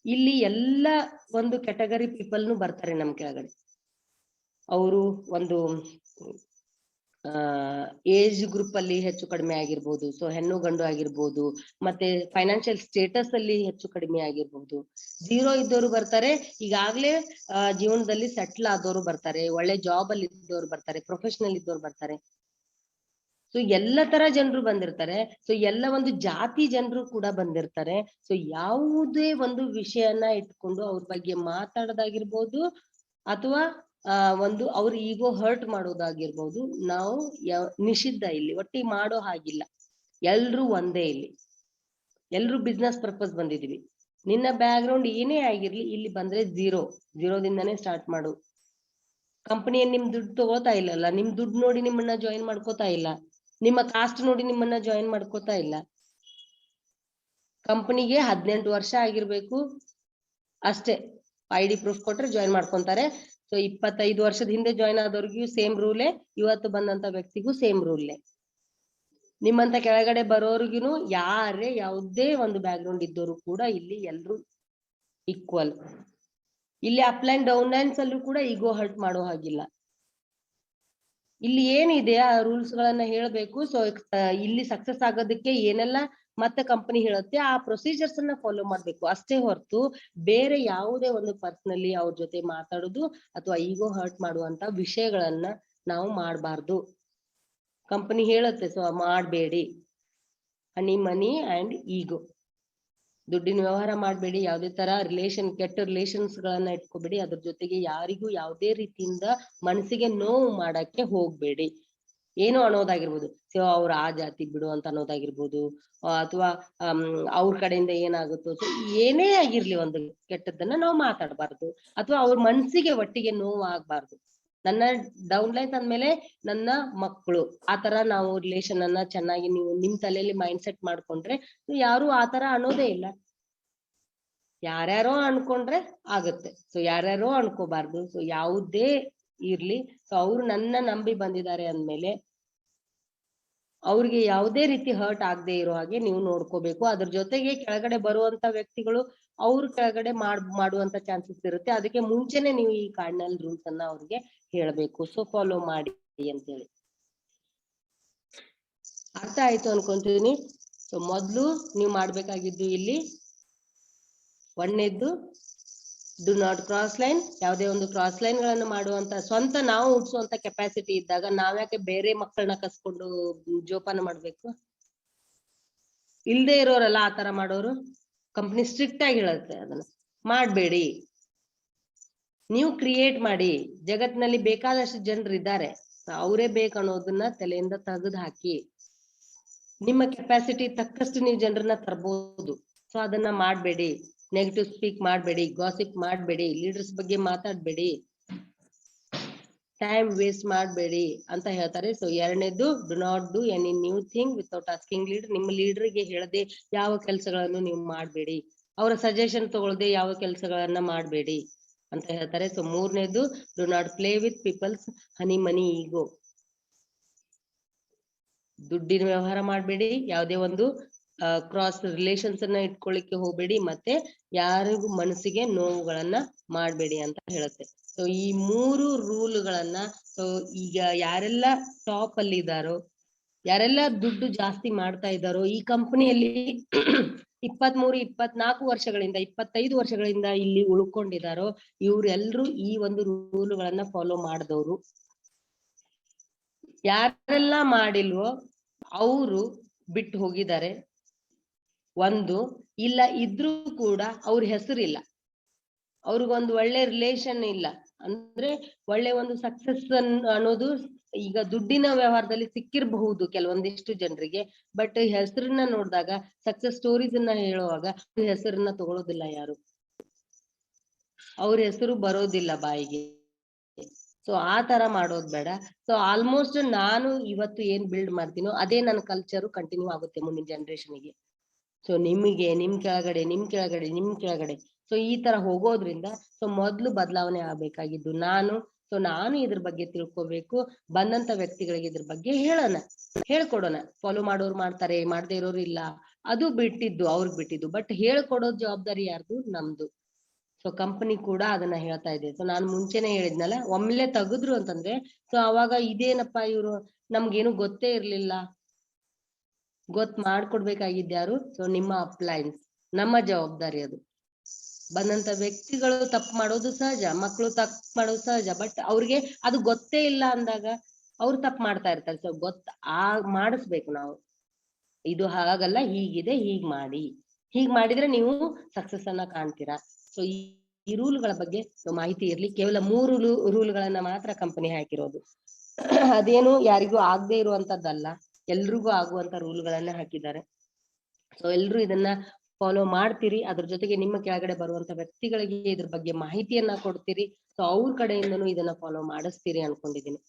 ಇಲ್ಲಿ ಎಲ್ಲ ಒಂದು ಕ್ಯಾಟಗರಿ ಪೀಪಲ್ನು ಬರ್ತಾರೆ ನಮ್ ಕೆಳಗಡೆ. ಅವರು ಒಂದು ಏಜ್ ಗ್ರೂಪ್ ಅಲ್ಲಿ ಹೆಚ್ಚು ಕಡಿಮೆ ಆಗಿರ್ಬೋದು, ಸೊ ಹೆಣ್ಣು ಗಂಡು ಆಗಿರ್ಬೋದು, ಮತ್ತೆ ಫೈನಾನ್ಷಿಯಲ್ ಸ್ಟೇಟಸ್ ಅಲ್ಲಿ ಹೆಚ್ಚು ಕಡಿಮೆ ಆಗಿರ್ಬೋದು. ಝೀರೋ ಇದ್ದವರು ಬರ್ತಾರೆ, ಈಗಾಗ್ಲೇ ಜೀವನದಲ್ಲಿ ಸೆಟ್ಲ್ ಆದವರು ಬರ್ತಾರೆ, ಒಳ್ಳೆ ಜಾಬ್ ಅಲ್ಲಿ ಇದ್ದವ್ರು ಬರ್ತಾರೆ, ಪ್ರೊಫೆಷನಲ್ ಇದ್ದವ್ರು ಬರ್ತಾರೆ. ಸೊ ಎಲ್ಲ ತರ ಜನರು ಬಂದಿರ್ತಾರೆ. ಸೊ ಎಲ್ಲ ಒಂದು ಜಾತಿ ಜನರು ಕೂಡ ಬಂದಿರ್ತಾರೆ. ಸೊ ಯಾವುದೇ ಒಂದು ವಿಷಯನ ಇಟ್ಕೊಂಡು ಅವ್ರ ಬಗ್ಗೆ ಮಾತಾಡೋದಾಗಿರ್ಬೋದು, ಅಥವಾ ಒಂದು ಅವ್ರ ಈಗೋ ಹರ್ಟ್ ಮಾಡೋದಾಗಿರ್ಬೋದು, ನಾವು ನಿಷಿದ್ಧ ಇಲ್ಲಿ ಒಟ್ಟಿ ಮಾಡೋ ಹಾಗಿಲ್ಲ. ಎಲ್ರು ಒಂದೇ, ಇಲ್ಲಿ ಎಲ್ರು ಬಿಸ್ನೆಸ್ ಪರ್ಪಸ್ ಬಂದಿದೀವಿ. ನಿನ್ನ ಬ್ಯಾಕ್ ಗ್ರೌಂಡ್ ಏನೇ ಆಗಿರ್ಲಿ, ಇಲ್ಲಿ ಬಂದ್ರೆ ಝೀರೋದಿಂದಾನೇ ಸ್ಟಾರ್ಟ್ ಮಾಡು. ಕಂಪನಿಯಲ್ಲಿ ನಿಮ್ ದುಡ್ಡು ತಗೋತಾ ಇಲ್ಲಲ್ಲ, ನಿಮ್ ದುಡ್ಡು ನೋಡಿ ನಿಮ್ಮನ್ನ ಜಾಯಿನ್ ಮಾಡ್ಕೋತಾ ಇಲ್ಲ, ನಿಮ್ಮ ಕಾಸ್ಟ್ ನೋಡಿ ನಿಮ್ಮನ್ನ ಜಾಯಿನ್ ಮಾಡ್ಕೋತಾ ಇಲ್ಲ. ಕಂಪನಿಗೆ 18 ವರ್ಷ ಆಗಿರ್ಬೇಕು ಅಷ್ಟೇ. ID ಪ್ರೂಫ್ ಕೊಟ್ರೆ ಜಾಯಿನ್ ಮಾಡ್ಕೊಂತಾರೆ. ಸೊ 25 ವರ್ಷದ ಹಿಂದೆ ಜಾಯಿನ್ ಆದವ್ರಿಗೂ ಸೇಮ್ ರೂಲೇ, ಇವತ್ತು ಬಂದಂತ ವ್ಯಕ್ತಿಗೂ ಸೇಮ್ ರೂಲೇ. ನಿಮ್ಮಂತ ಕೆಳಗಡೆ ಬರೋರ್ಗುನು ಯಾರೇ ಯಾವುದೇ ಒಂದು ಬ್ಯಾಕ್ ಗ್ರೌಂಡ್ ಇದ್ದವರು ಕೂಡ ಇಲ್ಲಿ ಎಲ್ರು ಈಕ್ವಲ್. ಇಲ್ಲಿ ಅಪ್ಲೈನ್ ಡೌನ್ ಲೈನ್ಸ್ ಅಲ್ಲೂ ಕೂಡ ಈಗೋ ಹರ್ಟ್ ಮಾಡೋ ಹಾಗಿಲ್ಲ. ಇಲ್ಲಿ ಏನಿದೆ ಆ ರೂಲ್ಸ್ ಗಳನ್ನ ಹೇಳ್ಬೇಕು. ಸೊ ಇಲ್ಲಿ ಸಕ್ಸಸ್ ಆಗೋದಕ್ಕೆ ಏನೆಲ್ಲ ಮತ್ತೆ ಕಂಪನಿ ಹೇಳುತ್ತೆ ಆ ಪ್ರೊಸೀಜರ್ಸ್ ಅನ್ನ ಫಾಲೋ ಮಾಡ್ಬೇಕು ಅಷ್ಟೇ ಹೊರತು ಬೇರೆ ಯಾವುದೇ ಒಂದು ಪರ್ಸನಲಿ ಅವ್ರ ಜೊತೆ ಮಾತಾಡೋದು ಅಥವಾ ಈಗೋ ಹರ್ಟ್ ಮಾಡುವಂತ ವಿಷಯಗಳನ್ನ ನಾವು ಮಾಡಬಾರ್ದು. ಕಂಪನಿ ಹೇಳುತ್ತೆ ಸೊ ಮಾಡ್ಬೇಡಿ. ಹನಿ ಮನಿ ಅಂಡ್ ಈಗೋ. ದುಡ್ಡಿನ ವ್ಯವಹಾರ ಮಾಡಬೇಡಿ, ಯಾವುದೇ ತರ ಕೆಟ್ಟ ರಿಲೇಷನ್ಸ್ ಗಳನ್ನ ಇಟ್ಕೋಬೇಡಿ, ಅದ್ರ ಜೊತೆಗೆ ಯಾರಿಗೂ ಯಾವುದೇ ರೀತಿಯಿಂದ ಮನಸ್ಸಿಗೆ ನೋವು ಮಾಡಕ್ಕೆ ಹೋಗ್ಬೇಡಿ. ಏನು ಅನ್ನೋದಾಗಿರ್ಬೋದು, ಸೊ ಅವ್ರ ಆ ಜಾತಿ ಬಿಡು ಅಂತ ಅನ್ನೋದಾಗಿರ್ಬೋದು, ಅಥವಾ ಅವ್ರ ಕಡೆಯಿಂದ ಏನಾಗುತ್ತೋ, ಸೊ ಏನೇ ಆಗಿರ್ಲಿ ಒಂದು ಕೆಟ್ಟದ್ದನ್ನ ನಾವು ಮಾತಾಡಬಾರ್ದು, ಅಥವಾ ಅವ್ರ ಮನ್ಸಿಗೆ ಒಟ್ಟಿಗೆ ನೋವು ಆಗ್ಬಾರ್ದು. ನನ್ನ ಡೌನ್ ಲೈನ್ ಅಂದ್ಮೇಲೆ ನನ್ನ ಮಕ್ಕಳು, ಆತರ ನಾವು ರಿಲೇಷನ್ ಅನ್ನ ಚೆನ್ನಾಗಿ ನೀವು ನಿಮ್ ತಲೆಯಲ್ಲಿ ಮೈಂಡ್ ಸೆಟ್ ಮಾಡ್ಕೊಂಡ್ರೆ ಯಾರು ಆತರ ಅನ್ನೋದೇ ಇಲ್ಲ. ಯಾರ್ಯಾರೋ ಅನ್ಕೊಂಡ್ರೆ ಆಗುತ್ತೆ, ಸೊ ಯಾರ್ಯಾರೋ ಅನ್ಕೋಬಾರ್ದು. ಸೊ ಯಾವುದೇ ಇರ್ಲಿ, ಸೊ ಅವ್ರು ನನ್ನ ನಂಬಿ ಬಂದಿದ್ದಾರೆ ಅಂದ್ಮೇಲೆ ಅವ್ರಿಗೆ ಯಾವುದೇ ರೀತಿ ಹರ್ಟ್ ಆಗದೆ ಇರೋ ಹಾಗೆ ನೀವು ನೋಡ್ಕೋಬೇಕು. ಅದ್ರ ಜೊತೆಗೆ ಕೆಳಗಡೆ ಬರುವಂತ ವ್ಯಕ್ತಿಗಳು ಅವ್ರ ಕೆಳಗಡೆ ಮಾಡುವಂತ ಚಾನ್ಸಸ್ ಇರುತ್ತೆ. ಅದಕ್ಕೆ ಮುಂಚೆನೆ ನೀವು ಈ ಕಾರ್ಡಿನಲ್ ರೂಲ್ಸ್ ಅನ್ನ ಅವ್ರಿಗೆ ಹೇಳ್ಬೇಕು, ಸೊ ಫಾಲೋ ಮಾಡಿ ಅಂತೇಳಿ. ಅರ್ಥ ಆಯ್ತು ಅನ್ಕೊಂತೀನಿ. ಸೊ ಮೊದ್ಲು ನೀವು ಮಾಡ್ಬೇಕಾಗಿದ್ದು ಇಲ್ಲಿ ಒಂದನೇದ್ದು, ಡು ನಾಟ್ ಕ್ರಾಸ್ ಲೈನ್. ಯಾವುದೇ ಒಂದು ಕ್ರಾಸ್ ಲೈನ್ ಗಳನ್ನು ಮಾಡುವಂತ ಸ್ವಂತ ನಾವು ಹುಟ್ಟಿಸುವಂತ ಕೆಪಾಸಿಟಿ ಇದ್ದಾಗ ನಾವ್ಯಾಕೆ ಬೇರೆ ಮಕ್ಕಳನ್ನ ಕಸ್ಕೊಂಡು ಜೋಪಾನ ಮಾಡ್ಬೇಕು? ಇಲ್ದೇ ಇರೋರಲ್ಲ ಆತರ ಮಾಡೋರು. ಕಂಪ್ನಿ ಸ್ಟ್ರಿಕ್ಟ್ ಆಗಿ ಹೇಳುತ್ತೆ ಅದನ್ನ ಮಾಡ್ಬೇಡಿ. ನೀವು ಕ್ರಿಯೇಟ್ ಮಾಡಿ. ಜಗತ್ತಿನಲ್ಲಿ ಬೇಕಾದಷ್ಟು ಜನರು ಇದ್ದಾರೆ, ಅವರೇ ಬೇಕನ್ನೋದನ್ನ ತಲೆಯಿಂದ ತೆಗೆದು ಹಾಕಿ. ನಿಮ್ಮ ಕೆಪಾಸಿಟಿ ತಕ್ಕಷ್ಟು ನೀವು ಜನರನ್ನ ತರಬಹುದು. ಸೊ ಅದನ್ನ ಮಾಡ್ಬೇಡಿ. ನೆಗೆಟಿವ್ ಸ್ಪೀಕ್ ಮಾಡ್ಬೇಡಿ, ಗಾಸಿಪ್ ಮಾಡ್ಬೇಡಿ, ಲೀಡರ್ಸ್ ಬಗ್ಗೆ ಮಾತಾಡ್ಬೇಡಿ, ಟೈಮ್ ವೇಸ್ಟ್ ಮಾಡ್ಬೇಡಿ ಅಂತ ಹೇಳ್ತಾರೆ. ಸೊ ಎರಡನೇದು, do not do any new thing without asking leader. ನಿಮ್ಮ ಲೀಡರ್ಗೆ ಹೇಳದೆ ಯಾವ ಕೆಲಸಗಳನ್ನು ನೀವು ಮಾಡ್ಬೇಡಿ, ಅವರ ಸಜೆಷನ್ ತಗೊಳ್ಳದೆ ಯಾವ ಕೆಲಸಗಳನ್ನ ಮಾಡ್ಬೇಡಿ ಅಂತ ಹೇಳ್ತಾರೆ. ಸೊ ಮೂರನೇದು, do not play with people's honey money ego. ದುಡ್ಡಿನ ವ್ಯವಹಾರ ಮಾಡ್ಬೇಡಿ, ಯಾವುದೇ ಒಂದು ಕ್ರಾಸ್ ರಿಲೇಷನ್ಸ್ ಅನ್ನ ಇಟ್ಕೊಳ್ಳಿಕ್ಕೆ ಹೋಗ್ಬೇಡಿ, ಮತ್ತೆ ಯಾರಿಗೂ ಮನಸ್ಸಿಗೆ ನೋವುಗಳನ್ನ ಮಾಡ್ಬೇಡಿ ಅಂತ ಹೇಳುತ್ತೆ. ಸೊ ಈ ಮೂರು ರೂಲ್ಗಳನ್ನ, ಸೊ ಈಗ ಯಾರೆಲ್ಲ ಟಾಪ್ ಅಲ್ಲಿ ಇದ್ದಾರೋ, ಯಾರೆಲ್ಲ ದುಡ್ಡು ಜಾಸ್ತಿ ಮಾಡ್ತಾ ಇದ್ದಾರೋ ಈ ಕಂಪನಿಯಲ್ಲಿ 23, 24 ವರ್ಷಗಳಿಂದ 25 ವರ್ಷಗಳಿಂದ ಇಲ್ಲಿ ಉಳ್ಕೊಂಡಿದ್ದಾರೋ ಇವ್ರೆಲ್ರು ಈ ಒಂದು ರೂಲ್ಗಳನ್ನ ಫಾಲೋ ಮಾಡಿದವರು. ಯಾರೆಲ್ಲ ಮಾಡಿಲ್ವೋ ಅವರು ಬಿಟ್ಟು ಹೋಗಿದ್ದಾರೆ. ಒಂದು ಇಲ್ಲ ಇದ್ರೂ ಕೂಡ ಅವ್ರ ಹೆಸರಿಲ್ಲ, ಅವ್ರಿಗೊಂದು ಒಳ್ಳೆ ರಿಲೇಷನ್ ಇಲ್ಲ, ಅಂದ್ರೆ ಒಳ್ಳೆ ಒಂದು ಸಕ್ಸಸ್ ಅನ್ನೋದು ಈಗ ದುಡ್ಡಿನ ವ್ಯವಹಾರದಲ್ಲಿ ಸಿಕ್ಕಿರಬಹುದು ಕೆಲವೊಂದಿಷ್ಟು ಜನರಿಗೆ. ಬಟ್ ಹೆಸರನ್ನ ನೋಡಿದಾಗ, ಸಕ್ಸಸ್ ಸ್ಟೋರೀಸ್ ಅನ್ನ ಹೇಳುವಾಗ ಹೆಸರನ್ನ ತಗೊಳ್ಳೋದಿಲ್ಲ ಯಾರು, ಅವ್ರ ಹೆಸರು ಬರೋದಿಲ್ಲ ಬಾಯಿಗೆ. ಸೊ ಆ ತರ ಮಾಡೋದ್ ಬೇಡ. ಸೊ ಆಲ್ಮೋಸ್ಟ್ ನಾನು ಇವತ್ತು ಏನ್ ಬಿಲ್ಡ್ ಮಾಡ್ತೀನೋ ಅದೇ ನನ್ನ ಕಲ್ಚರ್ ಕಂಟಿನ್ಯೂ ಆಗುತ್ತೆ ಮುಂದಿನ ಜನರೇಷನ್ಗೆ. ಸೊ ನಿಮಗೆ ನಿಮ್ ಕೆಳಗಡೆ ಸೊ ಈ ತರ ಹೋಗೋದ್ರಿಂದ ಸೊ ಮೊದ್ಲು ಬದಲಾವಣೆ ಆಗ್ಬೇಕಾಗಿದ್ದು ನಾನು. ಸೊ ನಾನು ಇದ್ರ ಬಗ್ಗೆ ತಿಳ್ಕೊಬೇಕು, ಬಂದಂತ ವ್ಯಕ್ತಿಗಳಿಗೆ ಇದ್ರ ಬಗ್ಗೆ ಹೇಳ್ಕೊಡೋಣ. ಫಾಲೋ ಮಾಡೋರು ಮಾಡ್ತಾರೆ, ಮಾಡದೇ ಇರೋರು ಇಲ್ಲ, ಅದು ಬಿಟ್ಟಿದ್ದು ಅವ್ರಿಗೆ ಬಿಟ್ಟಿದ್ದು. ಬಟ್ ಹೇಳ್ಕೊಡೋ ಜವಾಬ್ದಾರಿ ಯಾರ್ದು? ನಮ್ದು. ಸೊ ಕಂಪನಿ ಕೂಡ ಅದನ್ನ ಹೇಳ್ತಾ ಇದೆ. ಸೊ ನಾನು ಮುಂಚೆನೆ ಹೇಳಿದ್ನಲ್ಲ, ಒಮ್ಮೆಲೆ ತೆಗೆದ್ರು ಅಂತಂದ್ರೆ ಸೊ ಅವಾಗ ಇದೇನಪ್ಪಾ ಇವ್ರು ನಮ್ಗೇನು ಗೊತ್ತೇ ಇರ್ಲಿಲ್ಲ, ಮಾಡ್ಕೊಡ್ಬೇಕಾಗಿದ್ಯಾರು? ಸೊ ನಿಮ್ಮ ಅಪ್ಲೈನ್ಸ್, ನಮ್ಮ ಜವಾಬ್ದಾರಿ ಅದು. ಬಂದಂತ ವ್ಯಕ್ತಿಗಳು ತಪ್ಪು ಮಾಡೋದು ಸಹಜ, ಮಕ್ಕಳು ತಪ್ಪು ಮಾಡೋದು ಸಹಜ. ಬಟ್ ಅವ್ರಿಗೆ ಅದು ಗೊತ್ತೇ ಇಲ್ಲ ಅಂದಾಗ ಅವ್ರು ತಪ್ಪು ಮಾಡ್ತಾ ಇರ್ತಾರೆ. ಸೊ ಮಾಡಿಸ್ಬೇಕು ನಾವು, ಇದು ಹಾಗಲ್ಲ, ಹೀಗಿದೆ, ಹೀಗ್ ಮಾಡಿದ್ರೆ ನೀವು ಸಕ್ಸಸ್ ಅನ್ನ ಕಾಣ್ತೀರಾ. ಸೊ ಈ ರೂಲ್ಗಳ ಬಗ್ಗೆ ಮಾಹಿತಿ ಇರ್ಲಿ. ಕೇವಲ 3 ರೂಲ್ಗಳನ್ನ ಮಾತ್ರ ಕಂಪನಿ ಹಾಕಿರೋದು. ಅದೇನು ಯಾರಿಗೂ ಆಗದೆ ಇರುವಂತದ್ದಲ್ಲ, ಎಲ್ರಿಗೂ ಆಗುವಂತ ರೂಲ್ಗಳನ್ನ ಹಾಕಿದ್ದಾರೆ. ಸೊ ಎಲ್ರು ಇದನ್ನ ಫಾಲೋ ಮಾಡ್ತೀರಿ. ಅದ್ರ ಜೊತೆಗೆ ನಿಮ್ಮ ಕೆಳಗಡೆ ಬರುವಂತ ವ್ಯಕ್ತಿಗಳಿಗೆ ಇದ್ರ ಬಗ್ಗೆ ಮಾಹಿತಿಯನ್ನ ಕೊಡ್ತೀರಿ. ಸೊ ಅವ್ರ ಕಡೆಯಿಂದನೂ ಇದನ್ನ ಫಾಲೋ ಮಾಡಿಸ್ತೀರಿ ಅನ್ಕೊಂಡಿದೀನಿ.